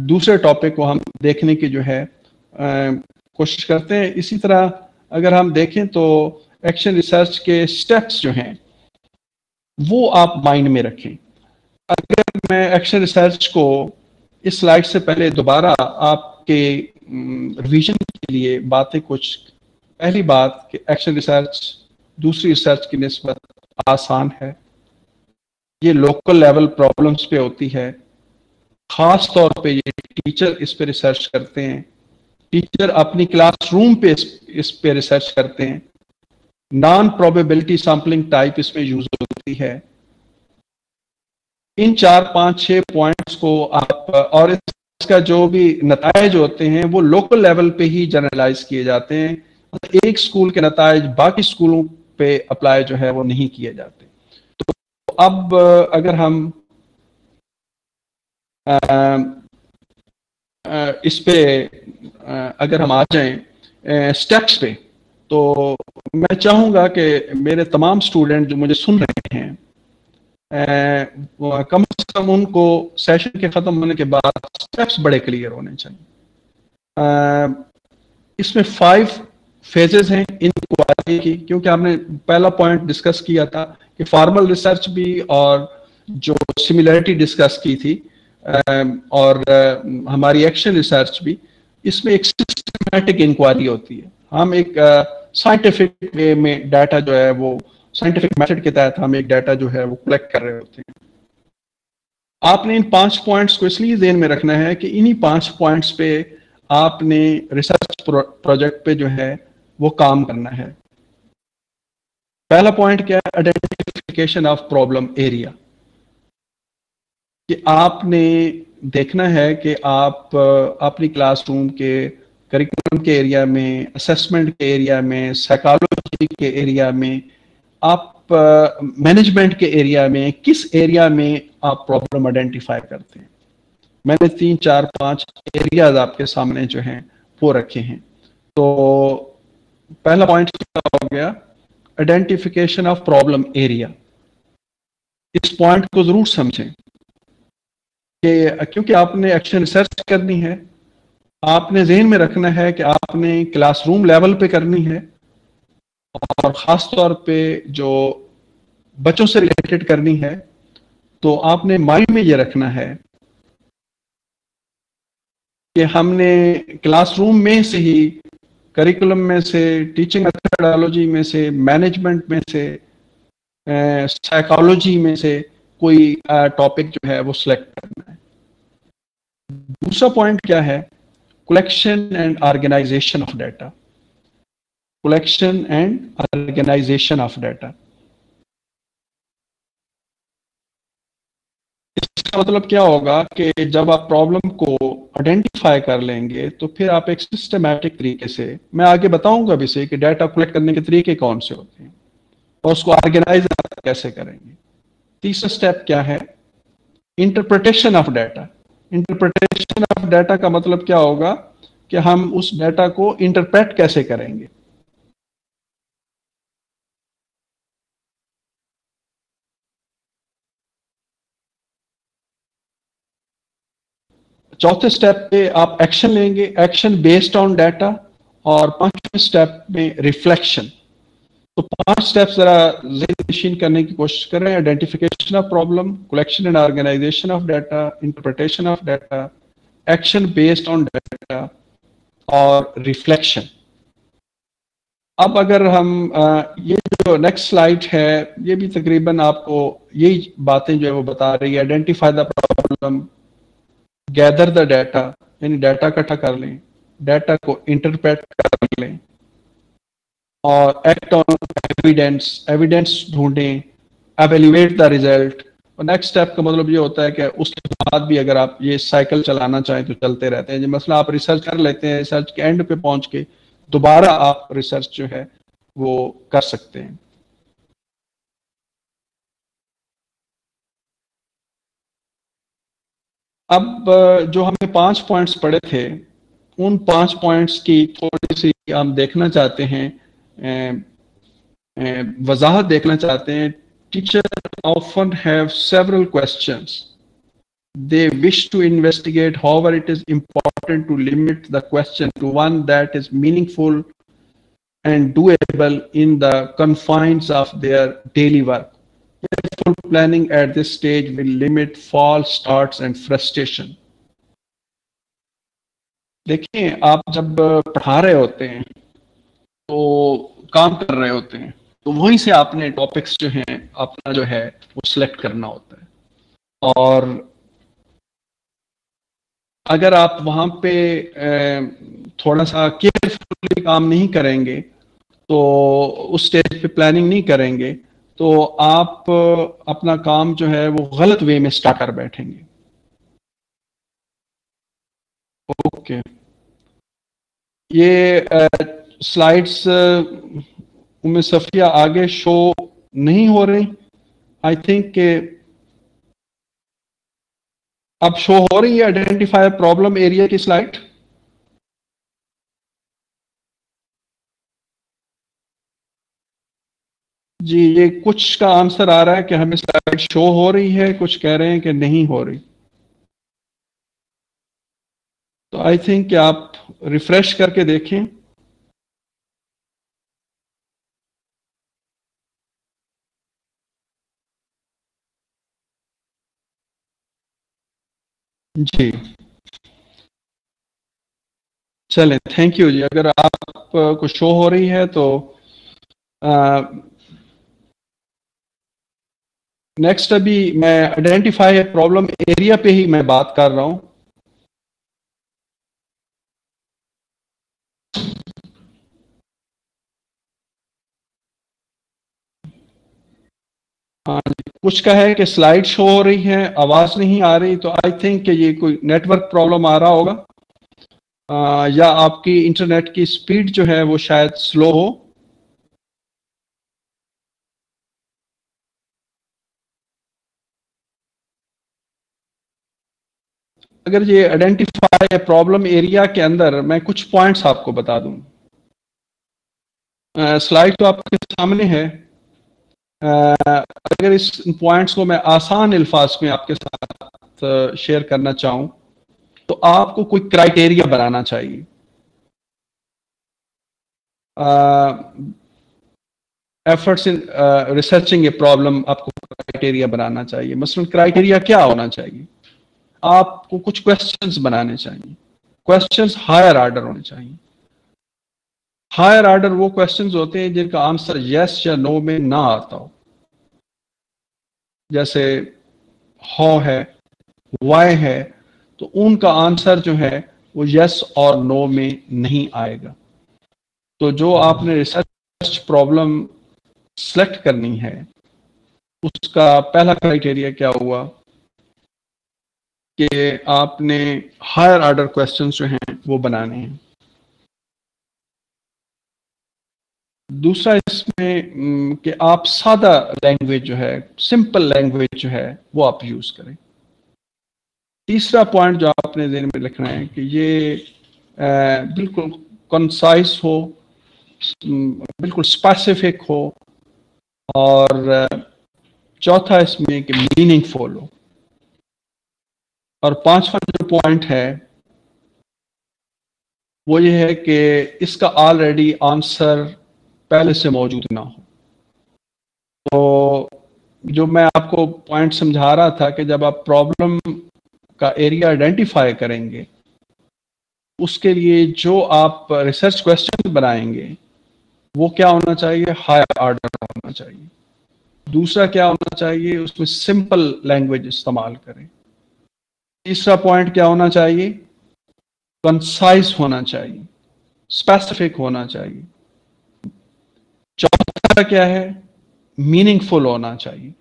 दूसरे टॉपिक को हम देखने की जो है कोशिश करते हैं। इसी तरह अगर हम देखें तो एक्शन रिसर्च के स्टेप्स जो हैं वो आप माइंड में रखें। अगर मैं एक्शन रिसर्च को इस स्लाइड से पहले दोबारा आपके रिवीजन के लिए बातें कुछ, पहली बात कि एक्शन रिसर्च दूसरी रिसर्च की निस्बत आसान है। ये लोकल लेवल प्रॉब्लम्स पे होती है, खास तौर पे ये टीचर इस पे रिसर्च करते हैं, टीचर अपनी क्लासरूम पे इस पे रिसर्च करते हैं। नॉन प्रोबेबिलिटी सैम्पलिंग टाइप इसमें यूज होती है। इन 4 5 6 पॉइंट्स को आप, और इसका जो भी नतायज होते हैं वो लोकल लेवल पे ही जनरलाइज किए जाते हैं, एक स्कूल के नतायज बाकी स्कूलों पे अप्लाई जो है वो नहीं किए जाते। तो अब अगर हम इस पे अगर हम आ जाएं स्टेप्स पे, तो मैं चाहूंगा कि मेरे तमाम स्टूडेंट जो मुझे सुन रहे हैं कम से कम उनको सेशन के खत्म होने के बाद स्टेप्स बड़े क्लियर होने चाहिए। इसमें 5 फेजेस हैं इंक्वायरी की, क्योंकि आपने पहला पॉइंट डिस्कस किया था कि फॉर्मल रिसर्च भी और जो सिमिलरिटी डिस्कस की थी और हमारी एक्शन रिसर्च भी, इसमें एक सिस्टमैटिक इंक्वायरी होती है। हम एक साइंटिफिक वे में डाटा जो है वो साइंटिफिक मेथड के तहत हम एक डाटा जो है वो कलेक्ट कर रहे होते हैं। आपने इन 5 पॉइंट्स को इसलिए ध्यान में रखना है कि इन्हीं 5 पॉइंट्स पे आपने रिसर्च प्रोजेक्ट पे जो है वो काम करना है। पहला पॉइंट क्या है? Identification of problem area. कि आपने देखना है कि आप अपनी क्लासरूम के करिकुलम के एरिया में, असेसमेंट के एरिया में, साइकोलॉजी के एरिया में, आप मैनेजमेंट के एरिया में, किस एरिया में आप प्रॉब्लम आइडेंटिफाई करते हैं। मैंने 3 4 5 एरियाज आपके सामने जो हैं वो रखे हैं। तो पहला पॉइंट क्या हो गया? Identification of problem area. इस पॉइंट को जरूर समझें कि क्योंकि आपने एक्शन रिसर्च करनी है, आपने ज़हन में रखना है कि आपने क्लासरूम लेवल पे करनी है और ख़ास तौर पे जो बच्चों से रिलेटेड करनी है। तो आपने माइंड में ये रखना है कि हमने क्लासरूम में से ही, करिकुलम में से, टीचिंग मेथोडोलॉजी में से, मैनेजमेंट में से, साइकोलॉजी में से कोई टॉपिक जो है वो सिलेक्ट करना है। दूसरा पॉइंट क्या है? Collection and organisation of data. Collection and organisation of data, इसका मतलब क्या होगा कि जब आप प्रॉब्लम को आइडेंटिफाई कर लेंगे तो फिर आप एक सिस्टमैटिक तरीके से, मैं आगे बताऊंगा भी से कि डाटा कलेक्ट करने के तरीके कौन से होते हैं और उसको ऑर्गेनाइज कैसे करेंगे। तीसरा स्टेप क्या है? Interpretation of data. Interpretation of data का मतलब क्या होगा कि हम उस डाटा को इंटरप्रेट कैसे करेंगे। चौथे स्टेप पे आप एक्शन लेंगे, एक्शन बेस्ड ऑन डाटा। और 5वें स्टेप में रिफ्लेक्शन। तो 5 स्टेप्स जरा ज़हन करने की कोशिश करें। Identification of problem, collection and organisation of data, interpretation of data, action based on data और रिफ्लेक्शन। अब अगर हम ये जो नेक्स्ट स्लाइड है ये भी तकरीबन आपको यही बातें जो है वो बता रही है। Identify the problem, gather the data, यानी डाटा इकट्ठा कर लें, डाटा को इंटरप्रेट कर लें और एक्ट ऑन एविडेंस, एविडेंस ढूंढें, एवेल्युएट द रिजल्ट। और नेक्स्ट स्टेप का मतलब ये होता है कि उसके बाद भी अगर आप ये साइकिल चलाना चाहें तो चलते रहते हैं। मसला आप रिसर्च कर लेते हैं, रिसर्च के एंड पे पहुंच के दोबारा आप रिसर्च जो है वो कर सकते हैं। अब जो हमने 5 पॉइंट्स पढ़े थे, उन 5 पॉइंट्स की थोड़ी सी हम देखना चाहते हैं, वजाहत देखना चाहते हैं। Teacher often have several questions they wish to investigate. However, it is important to limit the question to one that is meaningful and doable in the confines of their daily work. Careful planning at this stage will limit false starts and frustration. देखिए, आप जब पढ़ा रहे होते हैं तो काम कर रहे होते हैं, तो वहीं से आपने टॉपिक्स जो हैं अपना जो है वो सिलेक्ट करना होता है। और अगर आप वहां पे थोड़ा सा केयरफुली काम नहीं करेंगे, तो उस स्टेज पे प्लानिंग नहीं करेंगे, तो आप अपना काम जो है वो गलत वे में स्टार्ट कर बैठेंगे। ओके, ये स्लाइड्स उम्मे सफिया आगे शो नहीं हो रही। आई थिंक अब शो हो रही है आइडेंटिफाई प्रॉब्लम एरिया की स्लाइड। जी, ये कुछ का आंसर आ रहा है कि हमें स्लाइड शो हो रही है, कुछ कह रहे हैं कि नहीं हो रही। तो आई थिंक कि आप रिफ्रेश करके देखें। जी चलें, थैंक यू जी। अगर आप को शो हो रही है तो नेक्स्ट अभी मैं आइडेंटिफाई प्रॉब्लम एरिया पे ही मैं बात कर रहा हूं। हाँ जी, कुछ का है कि स्लाइड शो हो रही है, आवाज नहीं आ रही, तो आई थिंक कि ये कोई नेटवर्क प्रॉब्लम आ रहा होगा, या आपकी इंटरनेट की स्पीड जो है वो शायद स्लो हो। अगर ये आइडेंटिफाई प्रॉब्लम एरिया के अंदर मैं कुछ पॉइंट्स आपको बता दूं। स्लाइड तो आपके सामने है। अगर इस पॉइंट्स को मैं आसान अल्फाज में आपके साथ शेयर करना चाहूं, तो आपको कोई क्राइटेरिया बनाना चाहिए। Efforts in researching a problem, आपको क्राइटेरिया बनाना चाहिए। मसलन क्राइटेरिया क्या होना चाहिए? आपको कुछ क्वेश्चंस बनाने चाहिए। क्वेश्चंस हायर ऑर्डर होने चाहिए। हायर ऑर्डर वो क्वेश्चंस होते हैं जिनका आंसर यस या नो में ना आता हो, जैसे हाउ है, वाई है, तो उनका आंसर जो है वो यस और नो में नहीं आएगा। तो जो आपने रिसर्च प्रॉब्लम सिलेक्ट करनी है, उसका पहला क्राइटेरिया क्या हुआ कि आपने हायर ऑर्डर क्वेश्चंस जो हैं वो बनाने हैं। दूसरा इसमें कि आप सादा लैंग्वेज जो है, सिंपल लैंग्वेज जो है वो आप यूज करें। तीसरा पॉइंट जो आपने ध्यान में रखना है कि ये बिल्कुल कंसाइज हो, बिल्कुल स्पेसिफिक हो, और चौथा इसमें कि मीनिंगफुल हो। और पांचवा जो पॉइंट है वो ये है कि इसका ऑलरेडी आंसर पहले से मौजूद ना हो। तो जो मैं आपको पॉइंट समझा रहा था कि जब आप प्रॉब्लम का एरिया आइडेंटिफाई करेंगे, उसके लिए जो आप रिसर्च क्वेश्चन बनाएंगे वो क्या होना चाहिए? हायर ऑर्डर होना चाहिए। दूसरा क्या होना चाहिए? उसमें सिंपल लैंग्वेज इस्तेमाल करें। तीसरा पॉइंट क्या होना चाहिए? कंसाइज होना चाहिए, स्पेसिफिक होना चाहिए। चौथा क्या है? मीनिंगफुल होना चाहिए।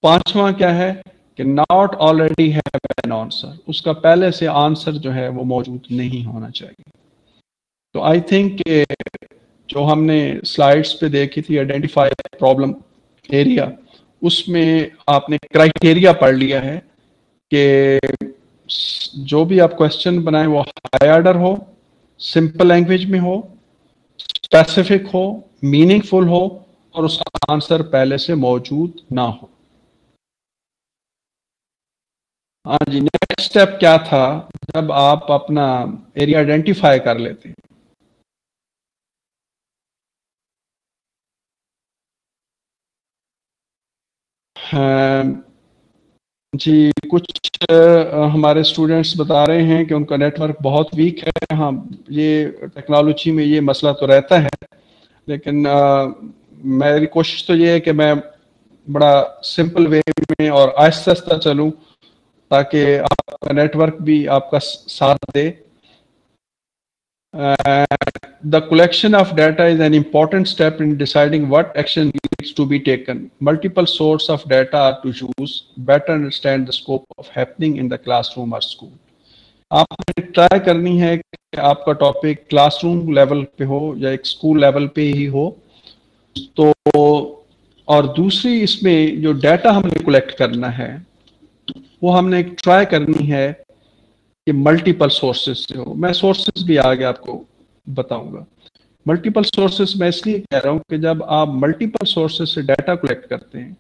पांचवा क्या है कि not already have an answer, उसका पहले से आंसर जो है वो मौजूद नहीं होना चाहिए। तो आई थिंक जो हमने स्लाइड्स पे देखी थी आइडेंटिफाई प्रॉब्लम एरिया, उसमें आपने क्राइटेरिया पढ़ लिया है कि जो भी आप क्वेश्चन बनाए वो हाई ऑर्डर हो, सिंपल लैंग्वेज में हो, स्पेसिफिक हो, मीनिंगफुल हो, और उसका आंसर पहले से मौजूद ना हो। हाँ जी, नेक्स्ट स्टेप क्या था? जब आप अपना एरिया आइडेंटिफाई कर लेते हैं, जी कुछ हमारे स्टूडेंट्स बता रहे हैं कि उनका नेटवर्क बहुत वीक है। हाँ, ये टेक्नोलॉजी में ये मसला तो रहता है, लेकिन मेरी कोशिश तो ये है कि मैं बड़ा सिंपल वे में और आहिस्ता आहिस्ता चलूं ताकि आपका नेटवर्क भी आपका साथ दे। The collection of data is an important step in deciding what action needs to be taken. Multiple sources of data are to use, better understand the scope of happening in the classroom or school. आपने ट्राई करनी है कि आपका टॉपिक क्लासरूम लेवल पे हो या एक स्कूल लेवल पे ही हो। तो और दूसरी इसमें जो डाटा हमने कलेक्ट करना है वो हमने ट्राई करनी है कि मल्टीपल सोर्सेज से हो। मैं सोर्सेज भी आगे आपको बताऊंगा। मल्टीपल सोर्सेज मैं इसलिए कह रहा हूं कि जब आप मल्टीपल सोर्सेज से डाटा कलेक्ट करते हैं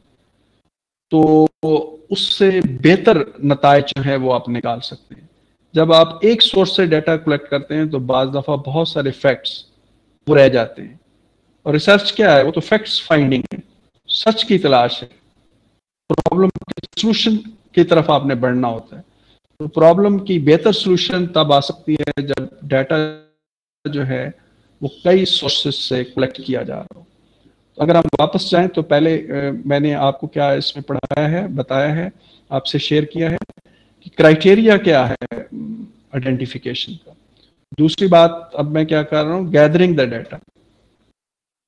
तो उससे बेहतर नताइज जो है वो आप निकाल सकते हैं। जब आप एक सोर्स से डाटा कलेक्ट करते हैं तो बाज दफा बहुत सारे फैक्ट्स वो रह जाते हैं। और रिसर्च क्या है? वो तो फैक्ट्स फाइंडिंग है, सच की तलाश है। प्रॉब्लम के सोल्यूशन की तरफ आपने बढ़ना होता है। तो प्रॉब्लम की बेहतर सोल्यूशन तब आ सकती है जब डाटा जो है वो कई सोर्सेज से कलेक्ट किया जा रहा हो। तो अगर हम वापस जाएं तो पहले मैंने आपको क्या इसमें पढ़ाया है, बताया है, आपसे शेयर किया है कि क्राइटेरिया क्या है आइडेंटिफिकेशन का। दूसरी बात अब मैं क्या कर रहा हूँ, गैदरिंग द डाटा।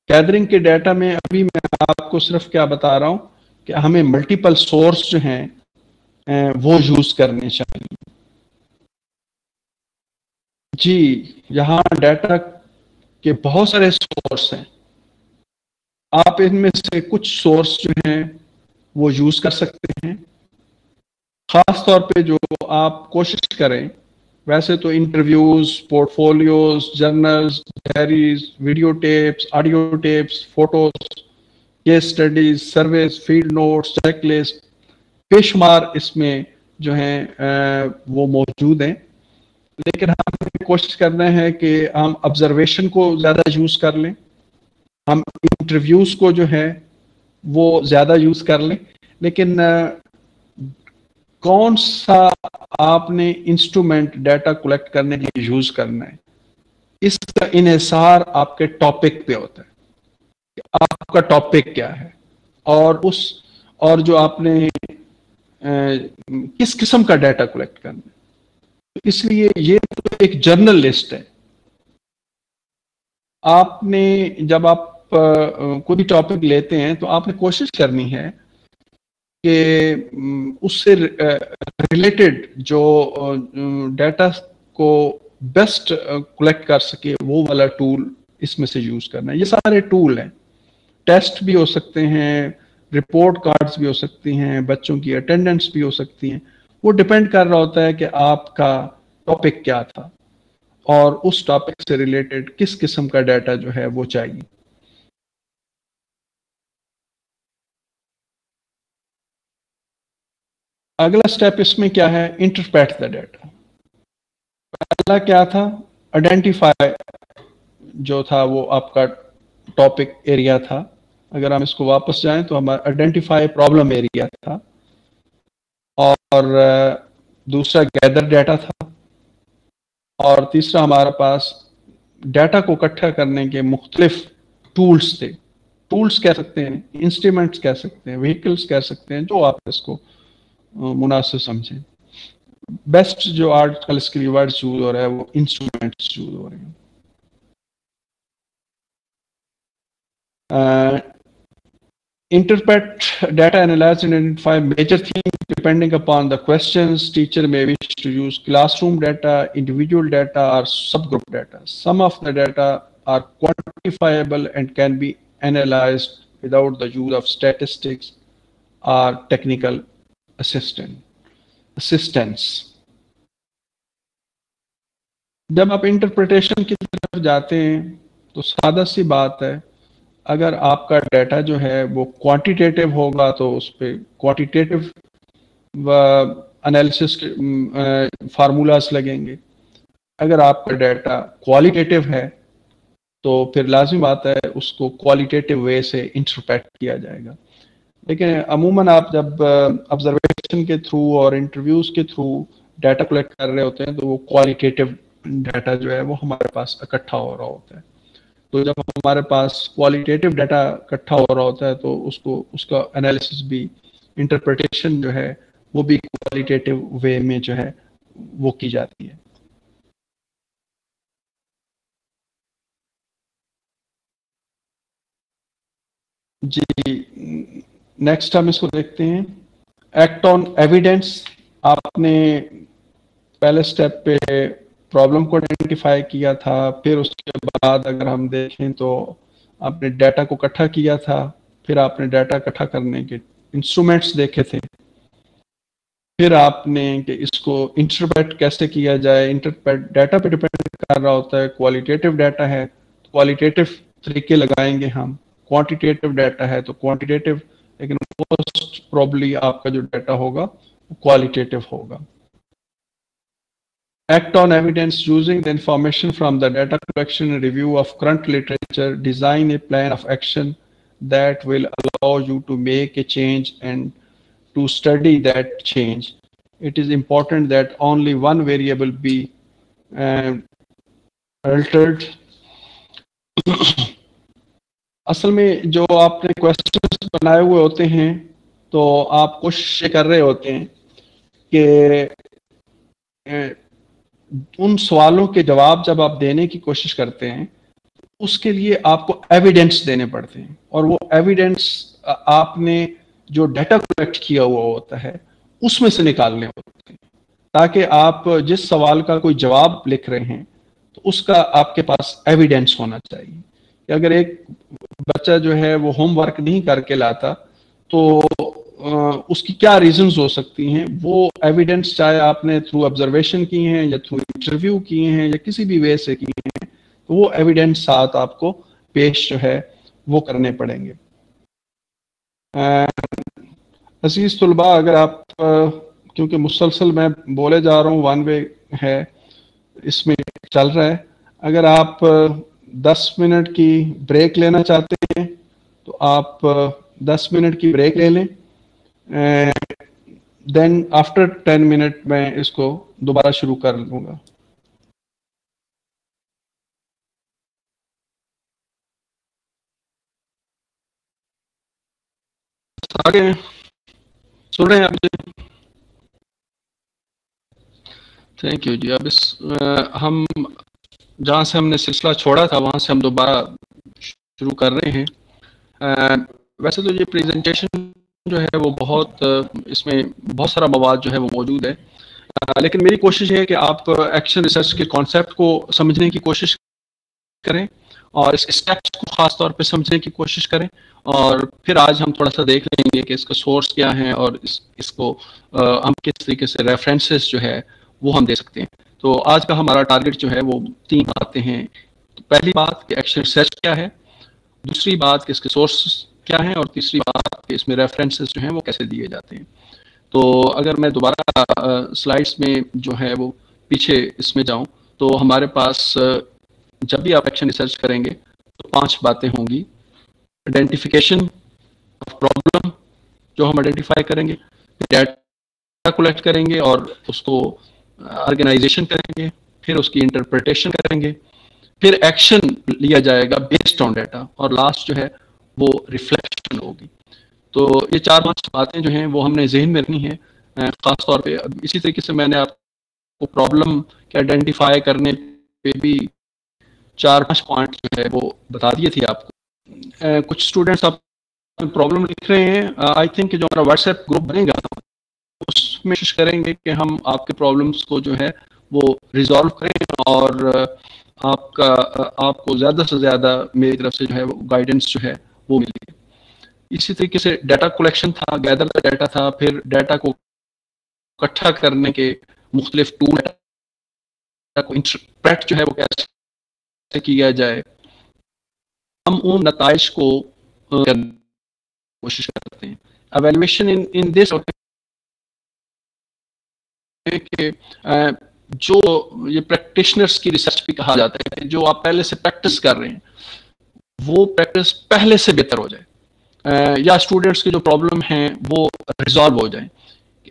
गैदरिंग के डाटा में अभी मैं आपको सिर्फ क्या बता रहा हूँ कि हमें मल्टीपल सोर्स जो हैं वो यूज करने चाहिए। जी, यहाँ डाटा के बहुत सारे सोर्स हैं। आप इनमें से कुछ सोर्स जो हैं वो यूज कर सकते हैं। खास तौर पे जो आप कोशिश करें, वैसे तो interviews, portfolios, journals, diaries, video tapes, audio tapes, photos, case studies, surveys, field notes, checklist, बेशुमार इसमें जो हैं वो मौजूद हैं। लेकिन हमें कोशिश करना है कि हम ऑब्जर्वेशन को ज़्यादा यूज़ कर लें, हम इंटरव्यूज़ को जो है वो ज़्यादा यूज़ कर लें। लेकिन कौन सा आपने इंस्ट्रूमेंट डाटा कलेक्ट करने के लिए यूज़ करना है, इसका इन्हिसार आपके टॉपिक पे होता है कि आपका टॉपिक क्या है और जो आपने किस किस्म का डाटा कलेक्ट करना है। तो इसलिए ये तो एक जर्नल लिस्ट है। आपने जब आप कोई भी टॉपिक लेते हैं तो आपने कोशिश करनी है कि उससे रिलेटेड जो डाटा को बेस्ट कलेक्ट कर सके वो वाला टूल इसमें से यूज करना है। ये सारे टूल हैं, टेस्ट भी हो सकते हैं, रिपोर्ट कार्ड्स भी हो सकती हैं, बच्चों की अटेंडेंस भी हो सकती हैं। वो डिपेंड कर रहा होता है कि आपका टॉपिक क्या था और उस टॉपिक से रिलेटेड किस किस्म का डाटा जो है वो चाहिए। अगला स्टेप इसमें क्या है, इंटरप्रेट द डाटा। पहला क्या था, आइडेंटिफाई जो था वो आपका टॉपिक एरिया था। अगर हम इसको वापस जाएं तो हमारा आइडेंटिफाई प्रॉब्लम एरिया था और दूसरा गैदर डाटा था और तीसरा हमारे पास डाटा को इकट्ठा करने के मुख्तलिफ टूल्स थे। टूल्स कह सकते हैं, इंस्ट्रूमेंट्स कह सकते हैं, व्हीकल्स कह सकते हैं, जो आप इसको मुनासिब समझें। बेस्ट जो आजकल इसके लिए वर्ड्स यूज हो रहा है वो इंस्ट्रूमेंट्स यूज हो रहे हैं। Interpret data, analyze and identify major themes depending upon the questions. Teacher may wish to use classroom data, individual data or subgroup data. Some of the data are quantifiable and can be analyzed without the use of statistics or technical assistance. जब आप इंटरप्रिटेशन की तरफ जाते हैं तो सादा सी बात है, अगर आपका डाटा जो है वो क्वांटिटेटिव होगा तो उस पर क्वांटिटेटिव एनालिसिस फार्मूलाज लगेंगे। अगर आपका डाटा क्वालिटेटिव है तो फिर लाजिम बात है उसको क्वालिटेटिव वे से इंटरप्रेट किया जाएगा। लेकिन अमूमन आप जब ऑब्जर्वेशन के थ्रू और इंटरव्यूज के थ्रू डाटा कलेक्ट कर रहे होते हैं तो वो क्वालिटेटिव डाटा जो है वो हमारे पास इकट्ठा हो रहा होता है। तो जब हमारे पास क्वालिटेटिव डाटा इकट्ठा हो रहा होता है तो उसको उसका एनालिसिस भी, इंटरप्रिटेशन जो है वो भी क्वालिटेटिव वे में जो है वो की जाती है। जी, नेक्स्ट हम इसको देखते हैं, एक्ट ऑन एविडेंस। आपने पहले स्टेप पे प्रॉब्लम को आइडेंटिफाई किया था, फिर उसके बाद अगर हम देखें तो आपने डाटा को इकट्ठा किया था, फिर आपने डाटा इकट्ठा करने के इंस्ट्रूमेंट्स देखे थे, फिर आपने कि इसको इंटरप्रेट कैसे किया जाए। इंटरप्रेट डाटा पे डिपेंड कर रहा होता है, क्वालिटेटिव डाटा है तो क्वालिटेटिव तरीके लगाएंगे हम, क्वांटिटेटिव डाटा है तो क्वांटिटेटिव, लेकिन मोस्ट प्रॉब्ली आपका जो डाटा होगा वो क्वालिटेटिव होगा। Act on evidence using the information from the data collection and review of current literature. Design a plan of action that will allow you to make a change and to study that change. It is important that only one variable be altered. असल में जो आपने क्वेश्चंस बनाए हुए होते हैं तो आप कोशिश कर रहे होते हैं कि उन सवालों के जवाब जब आप देने की कोशिश करते हैं उसके लिए आपको एविडेंस देने पड़ते हैं, और वो एविडेंस आपने जो डाटा कलेक्ट किया हुआ होता है उसमें से निकालने होते हैं, ताकि आप जिस सवाल का कोई जवाब लिख रहे हैं तो उसका आपके पास एविडेंस होना चाहिए। कि अगर एक बच्चा जो है वो होमवर्क नहीं करके लाता तो उसकी क्या रीजंस हो सकती हैं, वो एविडेंस चाहे आपने थ्रू ऑब्जर्वेशन की हैं या थ्रू इंटरव्यू किए हैं या किसी भी वे से किए हैं, तो वो एविडेंस साथ आपको पेश जो है वो करने पड़ेंगे। अजीज तुलबा, अगर आप क्योंकि मुसलसल मैं बोले जा रहा हूँ, वन वे है इसमें चल रहा है, अगर आप 10 मिनट की ब्रेक लेना चाहते हैं तो आप 10 मिनट की ब्रेक ले लें, देन आफ्टर 10 मिनट मैं इसको दोबारा शुरू कर लूंगा। आगे सुन रहे हैं आप जी? थैंक यू जी। अब इस हम जहाँ से हमने सिलसिला छोड़ा था वहाँ से हम दोबारा शुरू कर रहे हैं। वैसे तो ये प्रेजेंटेशन जो है वो बहुत, इसमें बहुत सारा मवाद जो है वो मौजूद है, लेकिन मेरी कोशिश है कि आप एक्शन रिसर्च के कॉन्सेप्ट को समझने की कोशिश करें और इस स्टेप्स को ख़ास तौर पे समझने की कोशिश करें, और फिर आज हम थोड़ा सा देख लेंगे कि इसका सोर्स क्या है और इसको हम किस तरीके से रेफरेंसेस जो है वो हम दे सकते हैं। तो आज का हमारा टारगेट जो है वो 3 बातें हैं। तो पहली बात कि एक्शन रिसर्च क्या है, दूसरी बात कि इसके सोर्स क्या है, और तीसरी बात कि इसमें रेफरेंसेस जो हैं वो कैसे दिए जाते हैं। तो अगर मैं दोबारा स्लाइड्स में जो है वो पीछे इसमें जाऊं तो हमारे पास जब भी आप एक्शन रिसर्च करेंगे तो 5 बातें होंगी। आइडेंटिफिकेशन ऑफ प्रॉब्लम जो हम आइडेंटिफाई करेंगे, डाटा कलेक्ट करेंगे और उसको ऑर्गेनाइजेशन करेंगे, फिर उसकी इंटरप्रिटेशन करेंगे, फिर एक्शन लिया जाएगा बेस्ड ऑन डाटा, और लास्ट जो है वो रिफ्लेक्शन होगी। तो ये 4-5 बातें जो हैं वो हमने जहन में रखनी है ख़ास तौर पे। इसी तरीके से मैंने आपको प्रॉब्लम के आइडेंटिफाई करने पे भी 4-5 पॉइंट जो है वो बता दिए थे आपको। कुछ स्टूडेंट्स आप प्रॉब्लम लिख रहे हैं, आई थिंक जो हमारा व्हाट्सएप ग्रुप बनेगा उसमें कोशिश करेंगे कि हम आपके प्रॉब्लम्स को जो है वो रिजॉल्व करें और आपको ज़्यादा से ज़्यादा मेरी तरफ से जो है वो गाइडेंस जो है वो मिली। इसी तरीके से डाटा कलेक्शन था, गैदर द डाटा था, फिर डाटा को इकट्ठा करने के मुख्तलिफ टूल, डाटा को इंटरप्रेट जो है वो कैसे किया जाए, हम उन नताइज को करने की कोशिश करते हैं। एवेल्युएशन इन दिस कि जो ये प्रैक्टिशनर्स की रिसर्च भी कहा जाता है, जो आप पहले से प्रैक्टिस कर रहे हैं वो प्रैक्टिस पहले से बेहतर हो जाए, या स्टूडेंट्स के जो प्रॉब्लम हैं वो रिजॉल्व हो जाए।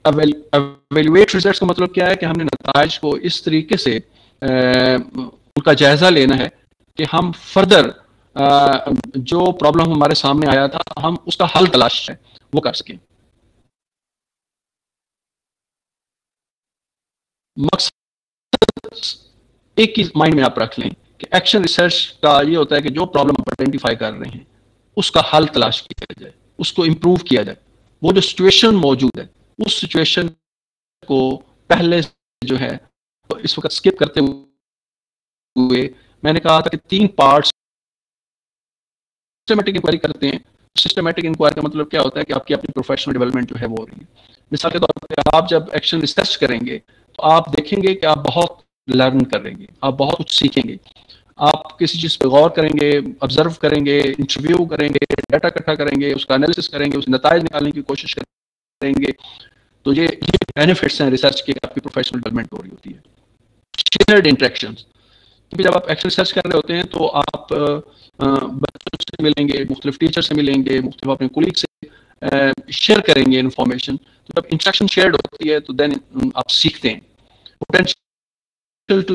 एवेल्युएट रिजल्ट्स का मतलब क्या है कि हमने नताइज को इस तरीके से उनका जायजा लेना है कि हम फर्दर जो प्रॉब्लम हमारे सामने आया था हम उसका हल तलाश है वो कर सकें। मकसद एक ही माइंड में आप रख लें कि एक्शन रिसर्च का ये होता है कि जो प्रॉब्लम आप आइडेंटिफाई कर रहे हैं उसका हल तलाश किया जाए, उसको इम्प्रूव किया जाए। वो जो सिचुएशन मौजूद है उस सिचुएशन को पहले जो है तो इस वक्त स्किप करते हुए मैंने कहा था कि 3 पार्ट्स सिस्टमेटिक इंक्वायरी करते हैं। सिस्टमेटिक इंक्वायरी का मतलब क्या होता है कि आपकी अपनी प्रोफेशनल डेवलपमेंट जो है वो हो रही है। मिसाल के तौर पर आप जब एक्शन रिसर्च करेंगे तो आप देखेंगे कि आप बहुत लर्न करेंगे, आप बहुत कुछ सीखेंगे, आप किसी चीज़ पे गौर करेंगे, ऑब्जर्व करेंगे, इंटरव्यू करेंगे, डाटा इकट्ठा करेंगे, उसका एनालिसिस करेंगे, उसके नताइज निकालने की कोशिश करेंगे। तो ये बेनिफिट्स हैं रिसर्च के, आपकी प्रोफेशनल डेवलपमेंट हो रही होती है। शेयर्ड इंटरेक्शंस, क्योंकि जब आप एक्शन रिसर्च कर रहे होते हैं तो आप बच्चों से मिलेंगे, मुख्तलिफ टीचर से मिलेंगे, मुख्तलिफ अपने कोलीग से शेयर करेंगे इन्फॉर्मेशन। तो जब इंटरेक्शन शेयर्ड होती है तो देन आप सीखते हैं। पोटेंशियल टू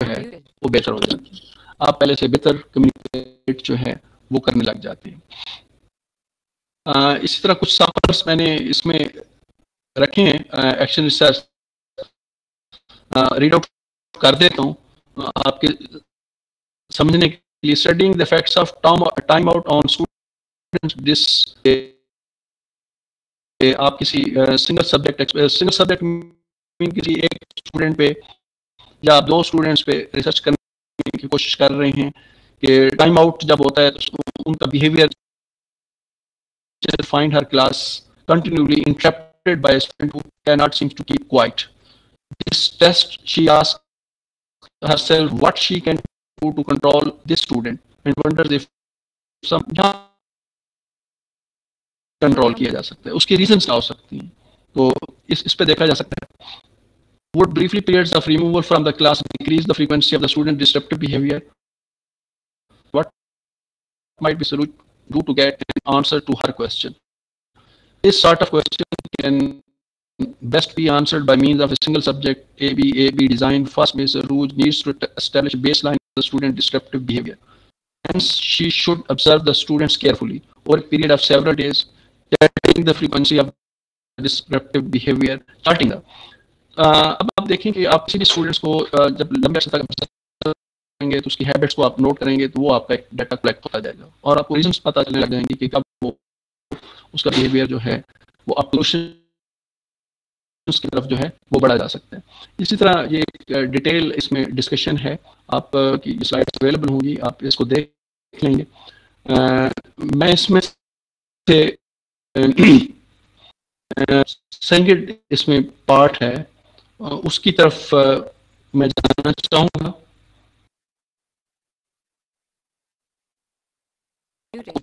है वो बेहतर हो जाती है, आप पहले से बेहतर कम्युनिकेट जो है वो करने लग जाते हैं। इसी तरह कुछ सैंपल्स मैंने इसमें रखे हैं एक्शन रिसर्च, रीड आउट कर देता हूँ आपके समझने के लिए। Studying the effects of time out on students, this आप किसी सिंगल सब्जेक्ट मीन किसी एक स्टूडेंट पे या आप 2 स्टूडेंट्स पे रिसर्च करने की कोशिश कर रहे हैं कि टाइम आउट जब होता है तो उनका behaviour, find her class continually interrupted by a student who cannot seem to keep quiet. This test, she asks herself what she can do to control this student and wonders if some control किया जा सकता है, उसकी रीजंस क्या हो सकती हैं। तो इस पे देखा जा सकता है। Would briefly periods of removal from the class decrease the frequency of the student disruptive behavior? What might be solution do to get an answer to her question? This sort of question can best be answered by means of a single subject AB design first measure who needs to establish a baseline of the student disruptive behavior. Hence, she should observe the students carefully over a period of several days, testing the frequency of disruptive behavior, starting the अब आप देखें कि आप किसी भी स्टूडेंट्स को जब लंबे अर्से तक करेंगे तो उसकी हैबिट्स को आप नोट करेंगे तो वो आपका एक डाटा कलेक्ट होता जाएगा और आपको रीजंस पता चलने लग जाएंगे कि कब वो उसका बिहेवियर जो है वो अपलोशन की तरफ जो है वो बढ़ा जा सकता है। इसी तरह ये एक डिटेल इसमें डिस्कशन है, आप की स्लाइड्स अवेलेबल होंगी, आप इसको देख लेंगे। मैं इसमें से सेकंड इसमें पार्ट है उसकी तरफ मैं जानना चाहूँगा।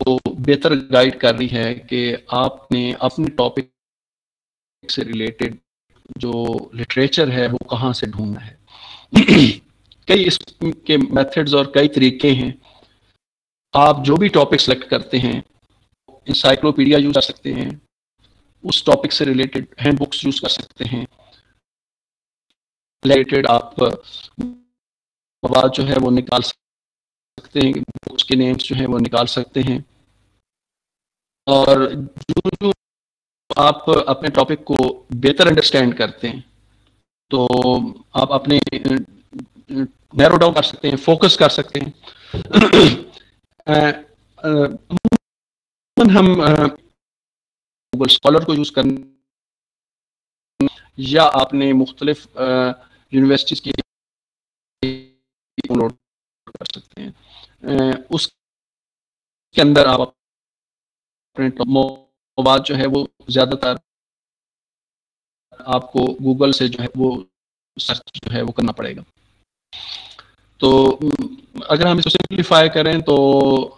तो बेहतर गाइड कर रही है कि आपने अपने टॉपिक से रिलेटेड जो लिटरेचर है वो कहाँ से ढूंढना है। कई इसके मेथड्स और कई तरीके हैं। आप जो भी टॉपिक सेलेक्ट करते हैं इंसाइक्लोपीडिया यूज कर सकते हैं, उस टॉपिक से रिलेटेड हैंड बुक्स यूज कर सकते हैं, रिलेटेड आप मवाद जो है वो निकाल सकते हैं, बुक्स के नेम्स जो है वो निकाल सकते हैं। और जो आप अपने टॉपिक को बेहतर अंडरस्टैंड करते हैं तो आप अपने नैरो डाउन कर सकते हैं, फोकस कर सकते हैं। हम गूगल स्कॉलर को यूज करना या आपने मुख्तलिफ यूनिवर्सिटीज की डाउनलोड कर सकते हैं, उसके अंदर आप अपने मवाद जो है वो ज्यादातर आपको गूगल से जो है वो सर्च जो है वो करना पड़ेगा। तो अगर हम इसको सिंप्लीफाई करें तो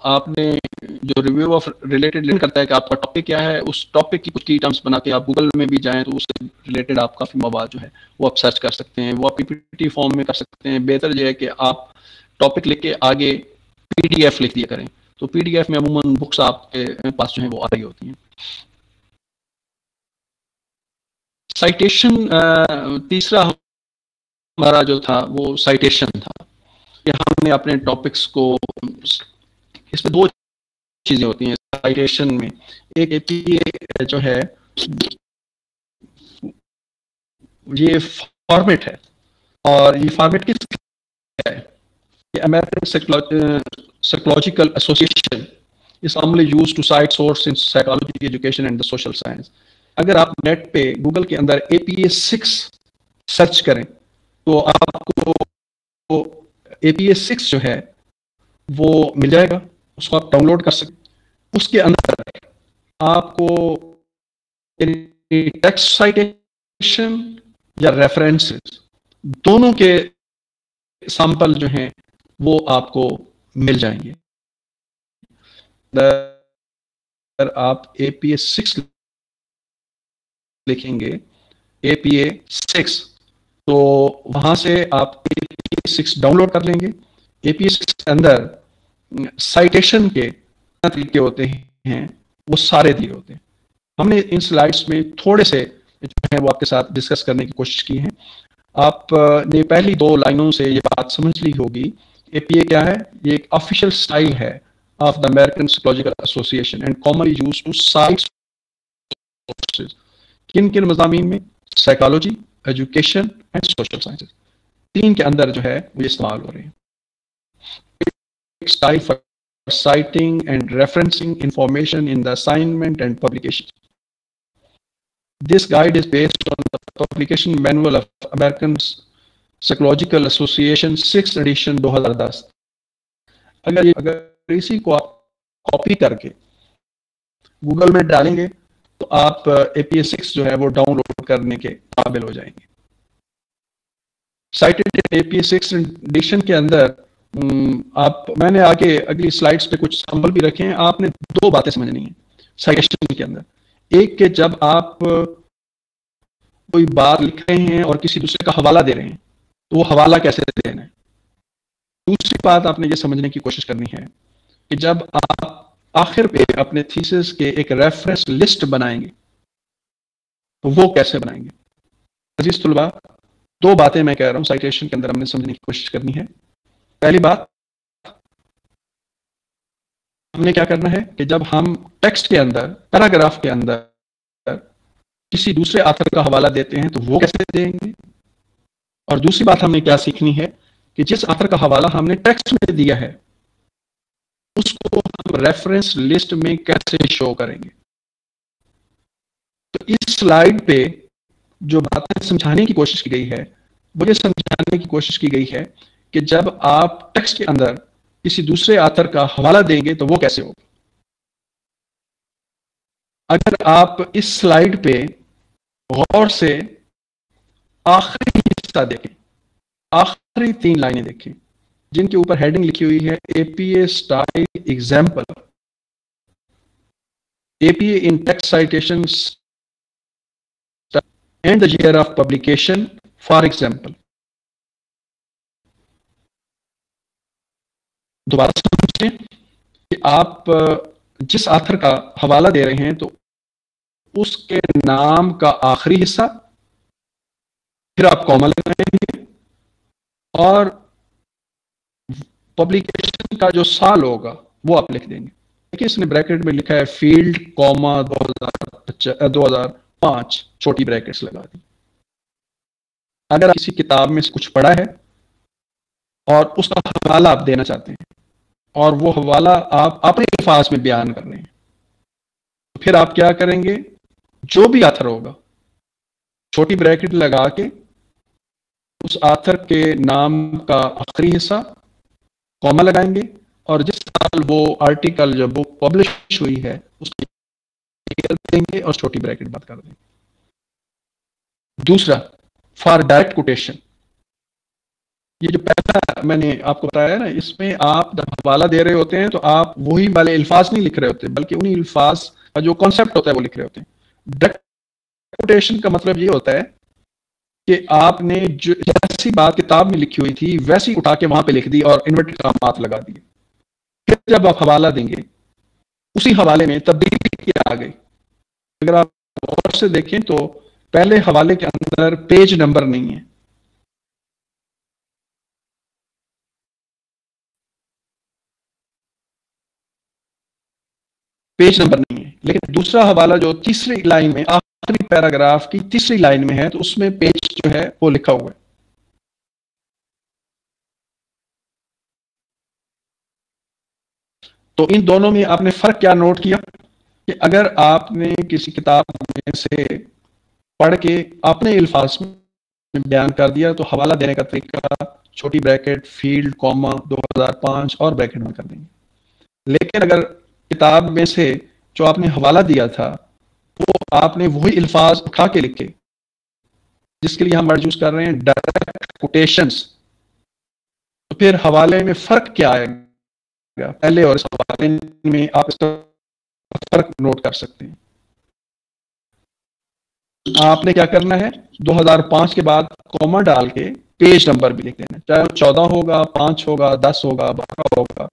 आपने जो रिव्यू ऑफ रिलेटेड लिंक करता है कि आपका टॉपिक क्या है, उस टॉपिक की कुछ की टर्म्स बना के आप गूगल में भी जाएं तो उससे रिलेटेड आप काफ़ी मवाद जो है वो आप सर्च कर सकते हैं, वो आप पीपीटी फॉर्म में कर सकते हैं। बेहतर यह है कि आप टॉपिक लिख के आगे पीडीएफ लिख दिया करें, तो पीडीएफ में अमूमन बुक्स आपके पास जो है वो आ रही होती हैं। साइटेशन तीसरा हमारा जो था वो साइटेशन था कि हमने अपने टॉपिक्स को, इसमें दो चीजें होती हैं साइटेशन में। एक एपीए जो है ये फॉर्मेट है, और ये फॉर्मेट किस है? ये American Psychological Association is commonly used to cite source in psychology, education and the social science. अगर आप नेट पे गूगल के अंदर APA 6 सर्च करें तो आपको APA 6 जो है वो मिल जाएगा, उसको आप डाउनलोड कर सकते। उसके अंदर आपको टेक्स्ट साइटेशन या रेफरेंसेस दोनों के सैंपल जो हैं वो आपको मिल जाएंगे। अगर आप APA 6 लिखेंगे, APA 6, तो वहां से आप APA 6 डाउनलोड कर लेंगे। APA 6 के अंदर साइटेशन के तरीके होते हैं वो सारे दिए होते हैं। हमने इन स्लाइड्स में थोड़े से जो है वो आपके साथ डिस्कस करने की कोशिश की है। आपने पहली 2 लाइनों से ये बात समझ ली होगी। APA क्या है? ये एक ऑफिशियल स्टाइल है of the American Psychological Association and commonly used to cite sources. किन किन मज़ामीन में? Psychology, education and social sciences, 3 के अंदर जो है वो इस्तेमाल हो रहे हैं। Style for citing and referencing information in the assignment and publication. This guide is based on the publication manual of American Psychological Association 6th edition 2010। अगर इसी को आप कॉपी करके गूगल में डालेंगे तो आप APA 6 जो है वो डाउनलोड करने के काबिल हो जाएंगे। साइटेड APA 6 एडिशन के अंदर मैंने आगे अगली स्लाइड्स पे कुछ सैंपल भी रखे हैं। आपने 2 बातें समझनी है साइटेशन के अंदर। एक के जब आप कोई बात लिख रहे हैं और किसी दूसरे का हवाला दे रहे हैं तो वो हवाला कैसे देना है। दूसरी बात आपने ये समझने की कोशिश करनी है कि जब आप आखिर पे अपने थीसिस के एक रेफरेंस लिस्ट बनाएंगे तो वो कैसे बनाएंगे। अजीज तुलबा, 2 बातें मैं कह रहा हूं साइटेशन के अंदर हमने समझने की कोशिश करनी है। पहली बात, हमने क्या करना है कि जब हम टेक्स्ट के अंदर, पैराग्राफ के अंदर किसी दूसरे ऑथर का हवाला देते हैं तो वो कैसे देंगे। और दूसरी बात हमने क्या सीखनी है कि जिस ऑथर का हवाला हमने टेक्स्ट में दिया है उसको हम रेफरेंस लिस्ट में कैसे शो करेंगे। तो इस स्लाइड पे जो बातें समझाने की कोशिश की गई है वो ये समझाने की कोशिश की गई है कि जब आप टेक्स्ट के अंदर किसी दूसरे ऑथर का हवाला देंगे तो वो कैसे होगा। अगर आप इस स्लाइड पे गौर से आखिरी हिस्सा देखें, आखिरी 3 लाइनें देखें जिनके ऊपर हेडिंग लिखी हुई है APA style example, APA in text citations and the year of publication for example. दोबारा समझें कि आप जिस ऑथर का हवाला दे रहे हैं तो उसके नाम का आखिरी हिस्सा, फिर आप कॉमा लगाएंगे और पब्लिकेशन का जो साल होगा वो आप लिख देंगे। देखिए इसने ब्रैकेट में लिखा है फील्ड कॉमा 2005 छोटी ब्रैकेट्स लगा दी। अगर आप किसी किताब में से कुछ पढ़ा है और उसका हवाला आप देना चाहते हैं और वो हवाला आप अपने अल्फाज में बयान कर रहे हैं तो फिर आप क्या करेंगे, जो भी ऑथर होगा छोटी ब्रैकेट लगा के उस ऑथर के नाम का आखिरी हिस्सा कॉमा लगाएंगे और जिस साल वो आर्टिकल जब बुक पब्लिश हुई है उसकी देंगे और छोटी ब्रैकेट बात कर देंगे। दूसरा, फॉर डायरेक्ट कोटेशन, ये जो पहला मैंने आपको बताया ना, इसमें आप जब हवाला दे रहे होते हैं तो आप वही वाले अल्फाज नहीं लिख रहे होते बल्कि उन्हीं अल्फाज का जो कॉन्सेप्ट होता है वो लिख रहे होते हैं। डायरेक्ट कोटेशन का मतलब ये होता है कि आपने जो जैसी बात किताब में लिखी हुई थी वैसी उठा के वहां पे लिख दी और इन्वर्टेड कॉमात लगा दिए। फिर जब आप हवाला देंगे उसी हवाले में तब्दीली आ गई। अगर आप गौर से देखें तो पहले हवाले के अंदर पेज नंबर नहीं है, पेज नंबर नहीं है। लेकिन दूसरा हवाला जो तीसरी लाइन में, आखिरी पैराग्राफ की तीसरी लाइन में है, तो उसमें पेज जो है वो लिखा हुआ है। तो इन दोनों में आपने फर्क क्या नोट किया कि अगर आपने किसी किताब में से पढ़ के अपने अल्फाज में बयान कर दिया तो हवाला देने का तरीका छोटी ब्रैकेट, फील्ड, कॉमा, 2005 और ब्रैकेट में कर देंगे। लेकिन अगर किताब में से जो आपने हवाला दिया था वो आपने वही अल्फाज उठा के लिखे, जिसके लिए हम वर्ड यूज कर रहे हैं डायरेक्ट कोटेशंस, तो फिर हवाले में फर्क क्या आएगा पहले और इस हवाले में, आप इसका फर्क नोट कर सकते हैं। आपने क्या करना है, 2005 के बाद कॉमा डाल के पेज नंबर भी लिख देना, चाहे वो 14 होगा, 5 होगा, 10 होगा, 12 होगा,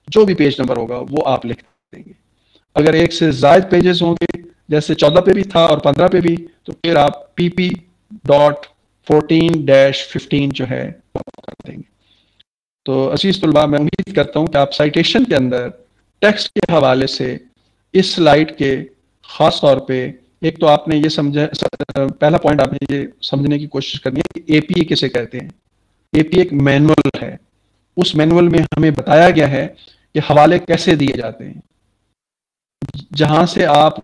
जो भी पेज नंबर होगा वो आप लिख देंगे। अगर एक से ज्यादा पेजेस होंगे, जैसे 14 पे भी था और 15 पे भी, तो फिर आप pp.14-15 जो है वो कर देंगे। तो अजीज तुलबा, मैं उम्मीद करता हूं कि आप साइटेशन के अंदर टेक्स्ट के हवाले से इस स्लाइड के खास तौर पे, एक तो आपने ये समझा, पहला पॉइंट आपने ये समझने की कोशिश करनी है कि एपीए किसे कहते हैं। एपीए एक मैनुअल है, उस मैनुअल में हमें बताया गया है कि हवाले कैसे दिए जाते हैं। जहां से आप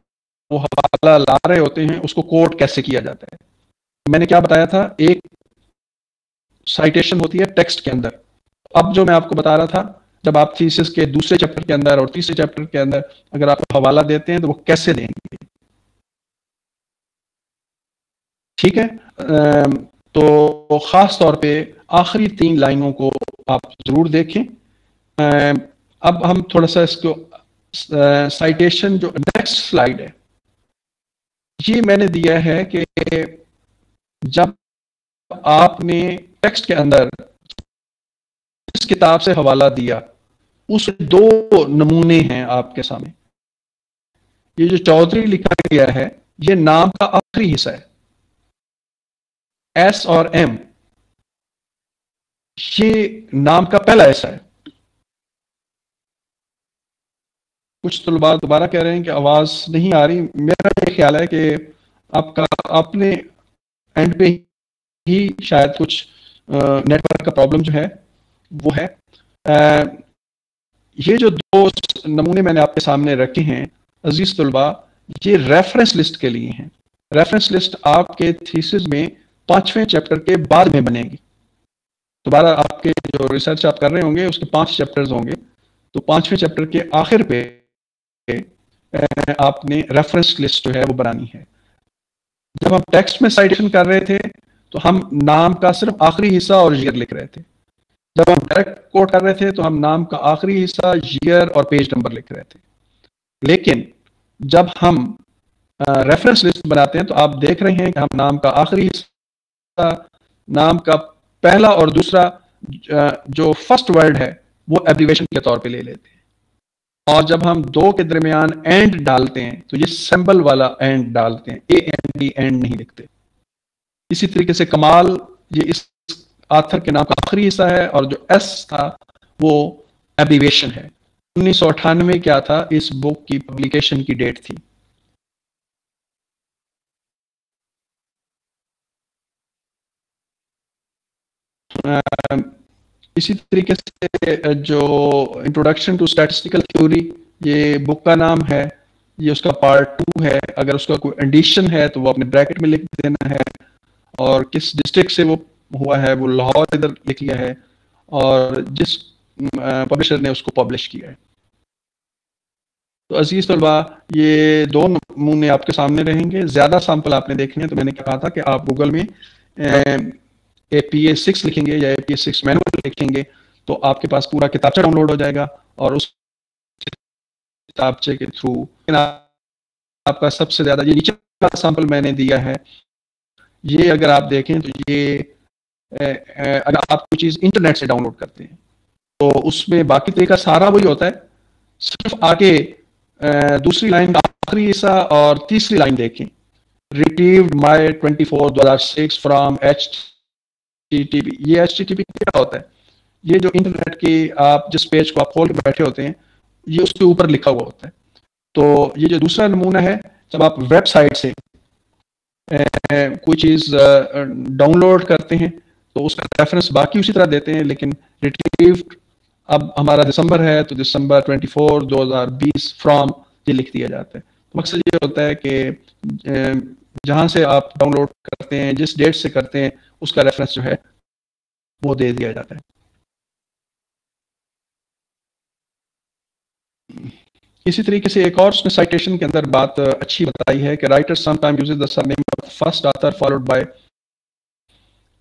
वो हवाला ला रहे होते हैं उसको कोट कैसे किया जाता है। मैंने क्या बताया था, एक साइटेशन होती है टेक्स्ट के अंदर। अब जो मैं आपको बता रहा था, जब आप थीसिस के दूसरे चैप्टर के अंदर और तीसरे चैप्टर के अंदर अगर आप हवाला देते हैं तो वो कैसे देंगे, ठीक है। तो खास तौर पे आखिरी 3 लाइनों को आप जरूर देखें। अब हम थोड़ा सा इसको साइटेशन, जो नेक्स्ट स्लाइड है, ये मैंने दिया है कि जब आपने टेक्स्ट के अंदर इस किताब से हवाला दिया, उस 2 नमूने हैं आपके सामने। ये जो चौधरी लिखा गया है, ये नाम का आखिरी हिस्सा है, एस और एम, ये नाम का पहला हिस्सा है। कुछ तलबा दोबारा कह रहे हैं कि आवाज नहीं आ रही। मेरा ये ख्याल है कि आपका अपने एंड पे ही शायद कुछ नेटवर्क का प्रॉब्लम जो है वो है। ये जो 2 नमूने मैंने आपके सामने रखे हैं अजीज तलबा, ये रेफरेंस लिस्ट के लिए हैं। रेफरेंस लिस्ट आपके थीसिस में 5वें चैप्टर के बाद में बनेगी। दोबारा आपके जो रिसर्च आप कर रहे होंगे उसके 5 चैप्टर्स होंगे, तो 5वें चैप्टर के आखिर पे आपने रेफरेंस लिस्ट जो है वो बनानी है। जब हम टेक्स्ट में साइटेशन कर रहे थे तो हम नाम का सिर्फ आखिरी हिस्सा और ईयर लिख रहे थे। जब हम डायरेक्ट कोट कर रहे थे तो हम नाम का आखिरी हिस्सा, ईयर और पेज नंबर लिख रहे थे। लेकिन जब हम रेफरेंस लिस्ट बनाते हैं तो आप देख रहे हैं कि हम नाम का आखिरी हिस्सा, नाम का पहला और दूसरा जो फर्स्ट वर्ड है वो एब्रिवेशन के तौर पे ले लेते हैं, और जब हम 2 के दरमियान एंड डालते हैं तो ये सिंबल वाला एंड डालते हैं, AND एंड नहीं लिखते। इसी तरीके से कमाल, ये इस आथर के नाम का आखिरी हिस्सा है, और जो S था वो एब्रिवेशन है। 1998 क्या था, इस बुक की पब्लिकेशन की डेट थी। इसी तरीके से जो इंट्रोडक्शन टू स्टैटिस्टिकल थ्योरी, ये बुक का नाम है, ये उसका पार्ट 2 है। अगर उसका कोई एडिशन है तो वो अपने ब्रैकेट में लिख देना है, और किस डिस्ट्रिक्ट से वो हुआ है वो लाहौर इधर लिख लिया है, और जिस पब्लिशर ने उसको पब्लिश किया है। तो अजीज तलबा, ये 2 नमूने आपके सामने रहेंगे। ज्यादा सैंपल आपने देखने हैं तो मैंने कहा था कि आप गूगल में APA 6 लिखेंगे या APA 6 मैनुअल लिखेंगे तो आपके पास पूरा किताबचा डाउनलोड हो जाएगा, और उस किताबचे के थ्रू आपका सबसे ज्यादा, ये नीचे का सैंपल मैंने दिया है, ये अगर आप देखें तो ये अगर आप कोई चीज इंटरनेट से डाउनलोड करते हैं तो उसमें बाकी तरीका सारा वही होता है, सिर्फ आगे दूसरी लाइन का आखिरी हिस्सा और तीसरी लाइन देखें, रिट्रीव्ड May 24, 2006 फ्रॉम HTTP। ये HTTP क्या होता है? ये जो इंटरनेट की आप जिस पेज को आप खोल के बैठे होते हैं, ये उसके ऊपर लिखा हुआ होता है। तो ये जो दूसरा नमूना है, जब आप वेबसाइट से कोई चीज़ डाउनलोड करते हैं तो उसका रेफरेंस बाकी उसी तरह देते हैं, लेकिन रिट्रीव्ड अब हमारा दिसंबर है तो दिसंबर 24 2020 फ्रॉम ये लिख दिया जाता है। तो मकसद ये होता है कि जहाँ से आप डाउनलोड करते हैं, जिस डेट से करते हैं, उसका रेफरेंस जो है वो दे दिया जाता है। इसी तरीके से एक और उसने साइटेशन के अंदर बात अच्छी बताई है कि writer sometime uses the surname of first author followed by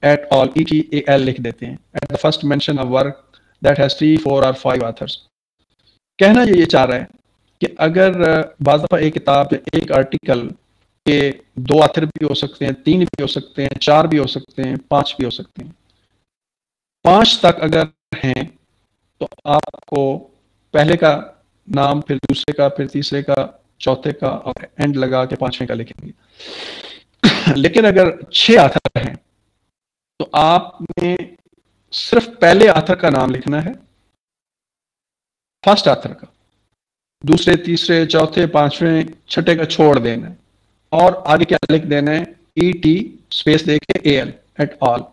at all, ETAL लिख देते हैं, at the first mention of work that has 3, 4 और 5 ऑथर्स। कहना ये चाह रहा है कि अगर बाज़ दफ़ा एक किताब, एक आर्टिकल के 2 ऑथर भी हो सकते हैं, 3 भी हो सकते हैं, 4 भी हो सकते हैं, 5 भी हो सकते हैं, 5 तक अगर हैं तो आपको पहले का नाम, फिर दूसरे का, फिर तीसरे का, चौथे का और एंड लगा के 5वें का लिखेंगे। लेकिन अगर 6 ऑथर हैं तो आपने सिर्फ पहले ऑथर का नाम लिखना है, फर्स्ट ऑथर का, दूसरे, तीसरे, चौथे, 5वें, छठे का छोड़ देना है और आगे क्या लिख देना है, ET स्पेस देके AL एट ऑल।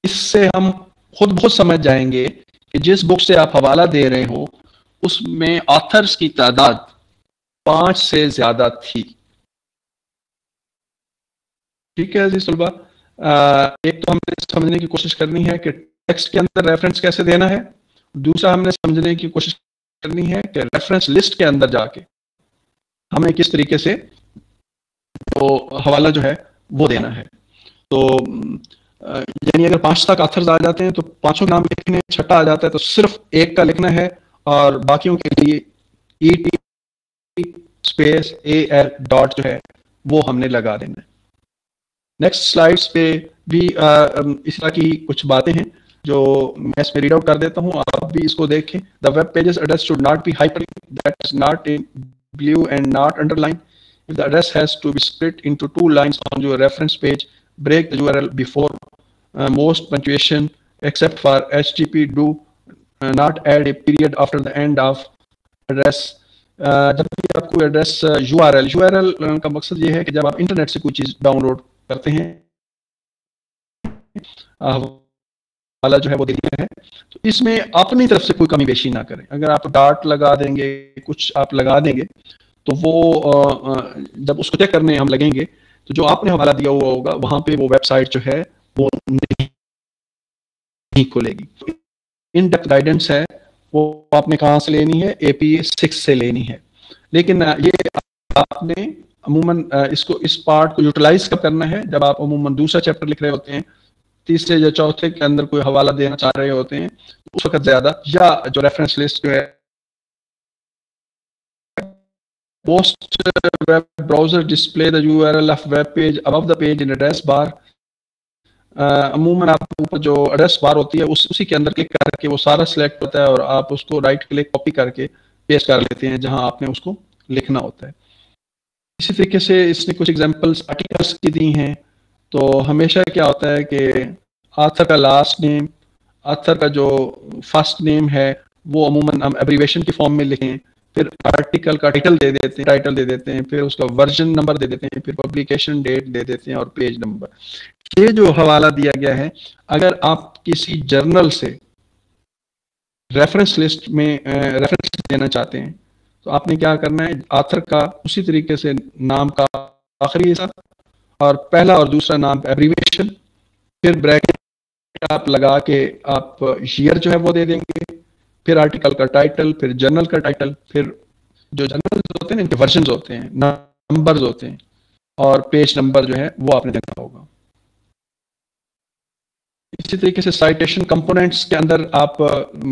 इससे हम खुद समझ जाएंगे कि जिस बुक से आप हवाला दे रहे हो उसमें ऑथर्स की तादाद 5 से ज्यादा थी। ठीक है अजीज तलबा, एक तो हमने समझने की कोशिश करनी है कि टेक्स्ट के अंदर रेफरेंस कैसे देना है, दूसरा हमने समझने की कोशिश करनी है कि रेफरेंस लिस्ट के अंदर जाके हमें किस तरीके से तो हवाला जो है वो देना है। तो यानी अगर 5 तक ऑथर्स आ जाते हैं तो 5 नाम लिखने, छठा आ जाता है तो सिर्फ एक का लिखना है और बाकियों के लिए ET स्पेस AL डॉट जो है वो हमने लगा देना है। नेक्स्ट स्लाइड्स पे भी इस तरह की कुछ बातें हैं जो मैं इसमें रीड आउट कर देता हूँ, आप भी इसको देखें। The web pages address should not be hyperlinked, that is not in blue and not underlined. If the address has to be split into 2 lines on your reference page, break the URL before most punctuation except for HTTP. Do not add a period after the end of address. जब भी आपको एड्रेस URL का मकसद ये है कि जब आप इंटरनेट से कोई चीज़ डाउनलोड करते हैं, वाला जो है वो दे दिया है, तो इसमें अपनी तरफ से कोई कमी बेशी ना करें। अगर आप डॉट लगा देंगे, कुछ आप लगा देंगे, तो वो जब उसको चेक करने हम लगेंगे तो जो आपने हवाला दिया हुआ होगा वहां पे वो वेबसाइट जो है वो नहीं खुलेगी। इन डेप्थ गाइडेंस है वो आपने कहाँ से लेनी है, APA 6 से लेनी है। लेकिन ये आपने अमूमन इसको, इस पार्ट को यूटिलाइज कब करना है, जब आप अमूमन दूसरा चैप्टर लिख रहे होते हैं, तीसरे या चौथे के अंदर कोई हवाला देना चाह रहे होते हैं, उस वक्त ज्यादा, या जो रेफरेंस लिस्ट जो है post web browser display the URL of web page above the page in address bar. अमूमन आप ऊपर जो एड्रेस बार होती है उसी के अंदर क्लिक करके वो सारा सिलेक्ट होता है और आप उसको राइट क्लिक कॉपी करके पेस्ट कर लेते हैं जहां आपने उसको लिखना होता है। इसी तरीके से इसने कुछ एग्जांपल्स आर्टिकल्स की दी हैं। तो हमेशा क्या होता है कि ऑथर का लास्ट नेम, ऑथर का जो फर्स्ट नेम है वो अमूमन हम एब्रीवेशन की फॉर्म में लिखें, फिर आर्टिकल का टाइटल दे देते हैं, फिर उसका वर्जन नंबर दे देते हैं, फिर पब्लिकेशन डेट दे देते हैं और पेज नंबर। ये जो हवाला दिया गया है, अगर आप किसी जर्नल से रेफरेंस लिस्ट में रेफरेंस देना चाहते हैं तो आपने क्या करना है, ऑथर का उसी तरीके से नाम का आखिरी हिस्सा और पहला और दूसरा नाम एब्रीवेशन, फिर ब्रैकेट आप लगा के आप ईयर जो है वो दे देंगे, फिर आर्टिकल का टाइटल, फिर जर्नल का टाइटल, फिर जो जर्नल होते हैं इनके वर्जन्स होते हैं, नंबर्स होते हैं और पेज नंबर जो है वो आपने देना होगा। इसी तरीके से साइटेशन कंपोनेंट्स के अंदर आप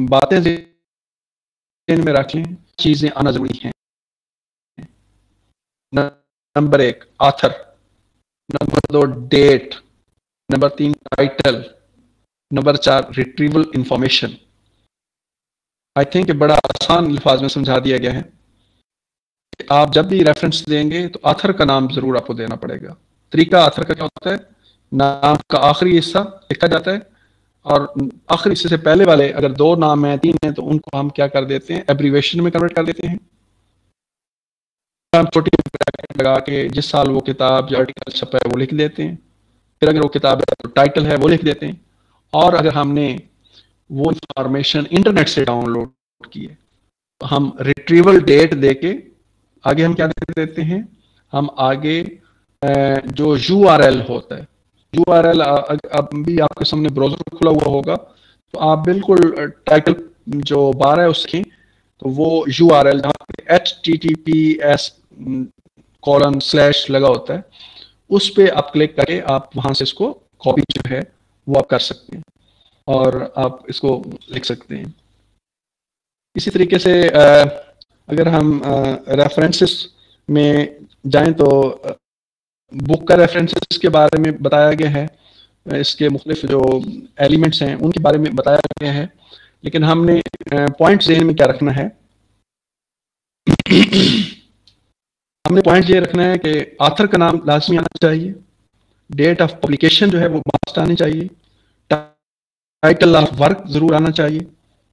बातें ध्यान में रख लें, चीजें आना जरूरी हैं। Number 1 author, number 2 date, number 3 title, number 4 retrieval information. I think बड़ा आसान अल्फाज में समझा दिया गया है कि आप जब भी रेफरेंस देंगे तो ऑथर का नाम जरूर आपको देना पड़ेगा। तरीका ऑथर का क्या होता है, नाम का आखिरी हिस्सा लिखा जाता है और आखिरी हिस्से से पहले वाले अगर 2 नाम हैं, 3 हैं, तो उनको हम क्या कर देते हैं, एब्रीवेशन में कन्वर्ट कर देते हैं। हम छोटी ब्रैकेट लगा के जिस साल वो किताब या आर्टिकल छपा है वो लिख देते हैं। फिर अगर वो किताब है तो टाइटल है वो लिख देते हैं। और अगर हमने वो इंफॉर्मेशन इंटरनेट से डाउनलोड की है तो हम रिट्रीवल डेट देके आगे हम क्या दे देते हैं, हम आगे जो URL होता है, URL अब भी आपके सामने ब्राउजर खुला हुआ होगा तो आप बिल्कुल टाइटल जो बार है उसकी, तो वो URL जहाँ पे https:// लगा होता है उस पे आप क्लिक करके आप वहां से इसको कॉपी जो है वो आप कर सकते हैं और आप इसको लिख सकते हैं। इसी तरीके से अगर हम रेफरेंसेस में जाएं तो बुक का रेफरेंसेस के बारे में बताया गया है, इसके मुख्तलिफ जो एलिमेंट्स हैं उनके बारे में बताया गया है, लेकिन हमने पॉइंट्स ज़हन में क्या रखना है हमने पॉइंट ये रखना है कि ऑथर का नाम लाजमी आना चाहिए, डेट ऑफ पब्लिकेशन जो है वो मस्ट आनी चाहिए, टाइटल ऑफ वर्क जरूर आना चाहिए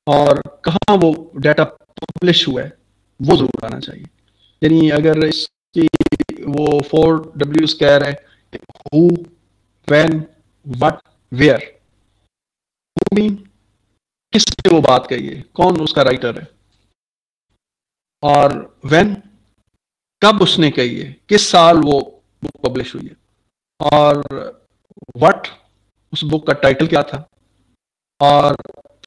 और कहाँ वो डाटा पब्लिश हुआ है वो जरूर आना चाहिए। यानी अगर इसकी वो 4 Ws कह रहा है, हु, व्हेन, व्हाट, वेयर, किससे वो बात कही है, कौन उसका राइटर है, और व्हेन कब उसने कही है, किस साल वो बुक पब्लिश हुई है, और व्हाट उस बुक का टाइटल क्या था, और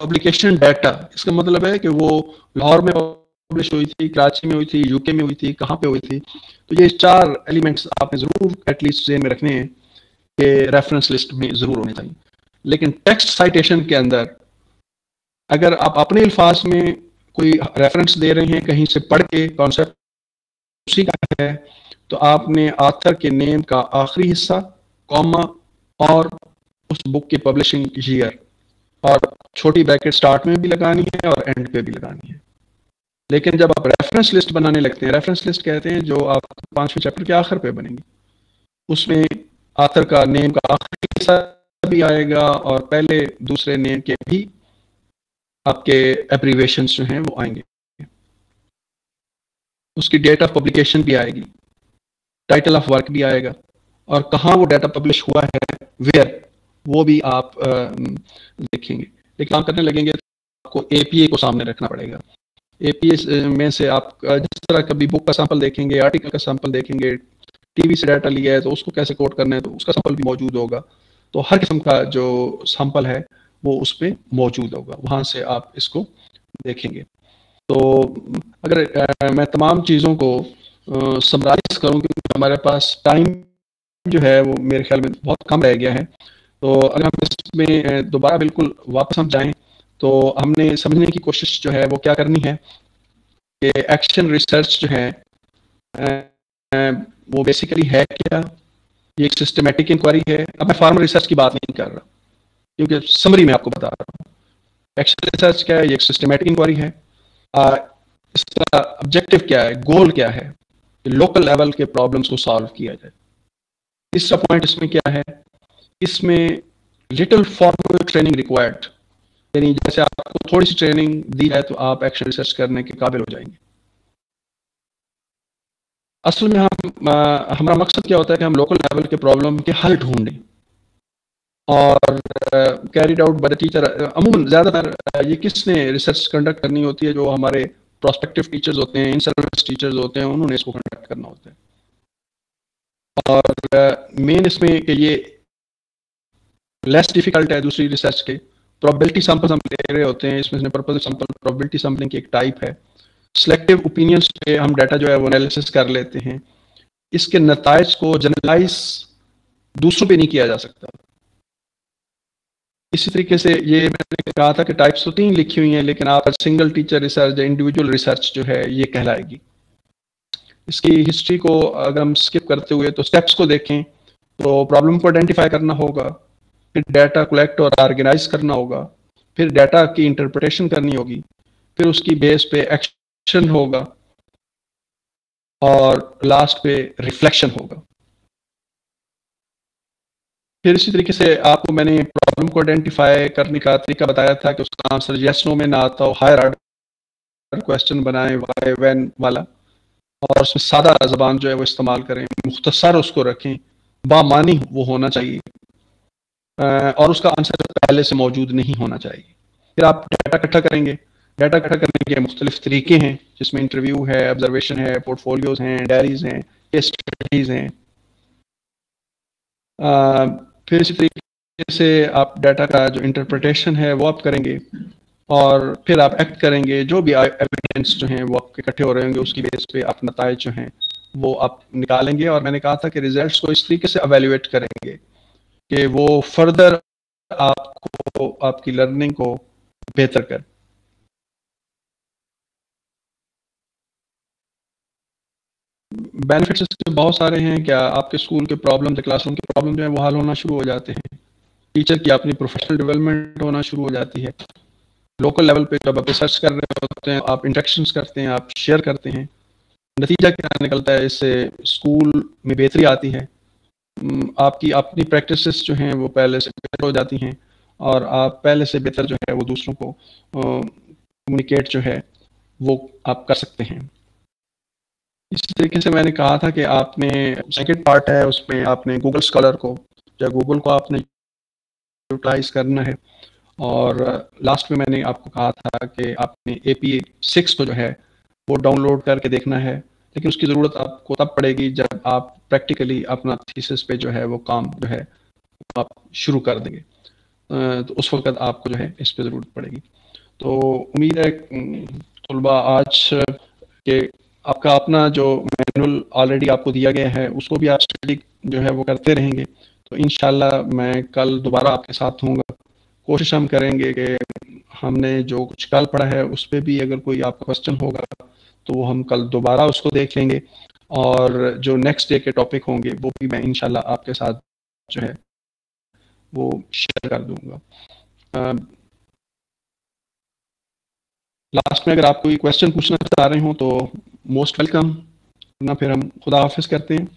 पब्लिकेशन डाटा, इसका मतलब है कि वो लाहौर में पब्लिश हुई थी, कराची में हुई थी, यूके में हुई थी, कहाँ पे हुई थी। तो ये 4 एलिमेंट्स आपने जरूर एटलीस्ट ज़हन में रखने हैं कि रेफरेंस लिस्ट में जरूर होने चाहिए। लेकिन टेक्स्ट साइटेशन के अंदर अगर आप अपने अल्फाज में कोई रेफरेंस दे रहे हैं कहीं से पढ़ के, कॉन्सेप्ट उसी का है, तो आपने ऑथर के नेम का आखिरी हिस्सा, कॉमा और उस बुक के पब्लिशिंग ईयर और छोटी ब्रैकेट स्टार्ट में भी लगानी है और एंड पे भी लगानी है। लेकिन जब आप रेफरेंस लिस्ट बनाने लगते हैं, रेफरेंस लिस्ट कहते हैं जो आप 5वें चैप्टर के आखिर पे बनेंगी, उसमें ऑथर का नेम का आखिरी हिस्सा भी आएगा और पहले दूसरे नेम के भी आपके एब्रीवेशंस जो हैं वो आएंगे, उसकी डेट ऑफ पब्लिकेशन भी आएगी, टाइटल ऑफ वर्क भी आएगा और कहाँ वो डाटा पब्लिश हुआ है, वेयर, वो भी आप देखेंगे। लेकिन काम करने लगेंगे तो आपको APA को सामने रखना पड़ेगा। APA में से आप जिस तरह कभी बुक का सैंपल देखेंगे, आर्टिकल का सैंपल देखेंगे, टीवी से डाटा लिया है तो उसको कैसे कोड करना है तो उसका सैंपल भी मौजूद होगा। तो हर किस्म का जो सैंपल है वो उस पर मौजूद होगा, वहाँ से आप इसको देखेंगे। तो अगर मैं तमाम चीज़ों को समराइज करूँ, क्योंकि हमारे पास टाइम जो है वो मेरे ख्याल में बहुत कम रह गया है, तो अगर हम इसमें दोबारा बिल्कुल वापस हम जाएं तो हमने समझने की कोशिश जो है वो क्या करनी है कि एक्शन रिसर्च जो है वो बेसिकली है क्या। ये एक सिस्टमेटिक इंक्वायरी है। अब मैं फॉर्मल रिसर्च की बात नहीं कर रहा क्योंकि समरी में आपको बता रहा हूँ। एक्शन रिसर्च क्या है, ये एक सिस्टमेटिक इंक्वायरी है। इसका ऑब्जेक्टिव क्या है, गोल क्या है, लोकल लेवल के प्रॉब्लम्स को सॉल्व किया जाए। तीसरा पॉइंट इसमें क्या है, इसमें लिटिल फॉर्मल ट्रेनिंग रिक्वायर्ड, यानी जैसे आपको थोड़ी सी ट्रेनिंग दी जाए तो आप एक्शन रिसर्च करने के काबिल हो जाएंगे। असल में हमारा मकसद क्या होता है कि हम लोकल लेवल के प्रॉब्लम के हल ढूंढें और carried out by the teacher. अमूमन ज़्यादातर ये किसने रिसर्च कंडक्ट करनी होती है, जो हमारे प्रोस्पेक्टिव टीचर्स होते हैं, इन सर्विस टीचर्स होते हैं, उन्होंने इसको कंडक्ट करना होता है। और मेन इसमें कि ये लेस डिफिकल्ट है दूसरी रिसर्च के। प्रोबेबिलिटी सैंपल्स हम ले रहे होते हैं, इसमें पर्पज सैंपल प्रोबेबिलिटी सैंपलिंग की एक टाइप है। सिलेक्टिव ओपिनियंस पे हम डाटा जो है वो एनालिसिस कर लेते हैं। इसके नताइज को जनरलाइज दूसरों पे नहीं किया जा सकता। इसी तरीके से ये मैंने कहा था कि टाइप्स तो 3 लिखी हुई हैं, लेकिन आप सिंगल टीचर रिसर्च या इंडिविजुअल रिसर्च जो है ये कहलाएगी। इसकी हिस्ट्री को अगर हम स्किप करते हुए तो स्टेप्स को देखें तो प्रॉब्लम को आइडेंटिफाई करना होगा, फिर डाटा कलेक्ट और ऑर्गेनाइज करना होगा, फिर डाटा की इंटरप्रिटेशन करनी होगी, फिर उसकी बेस पे एक्शन होगा और लास्ट पे रिफ्लेक्शन होगा। फिर इसी तरीके से आपको मैंने प्रॉब्लम को आइडेंटिफाई करने का तरीका बताया था कि उसका आंसर यस नो में ना आता हो, हायर ऑर्डर क्वेश्चन बनाएं, व्हाई व्हेन वाला, और उसमें सादा ज़बान जो है वो इस्तेमाल करें, मुख्तसर उसको रखें, बामानी वो होना चाहिए, और उसका आंसर पहले से मौजूद नहीं होना चाहिए। फिर आप डाटा इकट्ठा करेंगे। डाटा इकट्ठा करने के मुख्तलिफ तरीके हैं, जिसमें इंटरव्यू है, ऑब्जर्वेशन है, पोर्टफोलियोज हैं, डायरीज हैं, केस स्टडीज हैं। फिर इसी तरीके से आप डाटा का जो इंटरप्रिटेशन है वो आप करेंगे, और फिर आप एक्ट करेंगे। जो भी एविडेंस जो हैं वो आपके इकट्ठे हो रहे होंगे, उसकी बेस पे आप नताइज जो हैं वो आप निकालेंगे। और मैंने कहा था कि रिजल्ट्स को इस तरीके से एवेल्युएट करेंगे कि वो फर्दर आपको, आपकी लर्निंग को बेहतर कर। बेनिफिट्स इसके बहुत सारे हैं। क्या आपके स्कूल के प्रॉब्लम, क्लासरूम के प्रॉब्लम जो है वो हल होना शुरू हो जाते हैं। टीचर की अपनी प्रोफेशनल डेवलपमेंट होना शुरू हो जाती है। लोकल लेवल पे जब आप रिसर्च कर रहे होते हैं, आप इंटरेक्शंस करते हैं, आप शेयर करते हैं, नतीजा क्या निकलता है, इससे स्कूल में बेहतरी आती है। आपकी अपनी प्रैक्टिसेस जो हैं वो पहले से बेहतर हो जाती हैं, और आप पहले से बेहतर जो है वो दूसरों को कम्युनिकेट जो है वो आप कर सकते हैं। इस तरीके से मैंने कहा था कि आपने सेकंड पार्ट है उसमें आपने गूगल स्कॉलर को या गूगल को आपने यूटिलाइज करना है। और लास्ट में मैंने आपको कहा था कि आपने APA 6 को जो है वो डाउनलोड करके देखना है, लेकिन उसकी ज़रूरत आपको तब पड़ेगी जब आप प्रैक्टिकली अपना थीसिस पे जो है वो काम जो है आप शुरू कर देंगे, तो उस वक्त आपको जो है इस पे ज़रूरत पड़ेगी। तो उम्मीद है तलबा आज के आपका अपना जो मैनुअल ऑलरेडी आपको दिया गया है उसको भी आप स्टडी जो है वो करते रहेंगे। तो इंशाल्लाह मैं कल दोबारा आपके साथ हूँगा। कोशिश हम करेंगे कि हमने जो कुछ कल पढ़ा है उस पर भी अगर कोई आपका क्वेश्चन होगा तो वो हम कल दोबारा उसको देख लेंगे, और जो नेक्स्ट डे के टॉपिक होंगे वो भी मैं इंशाल्लाह आपके साथ जो है वो शेयर कर दूंगा। लास्ट में अगर आप कोई क्वेश्चन पूछना चाह रहे हो तो मोस्ट वेलकम, ना फिर हम खुदा हाफिज करते हैं।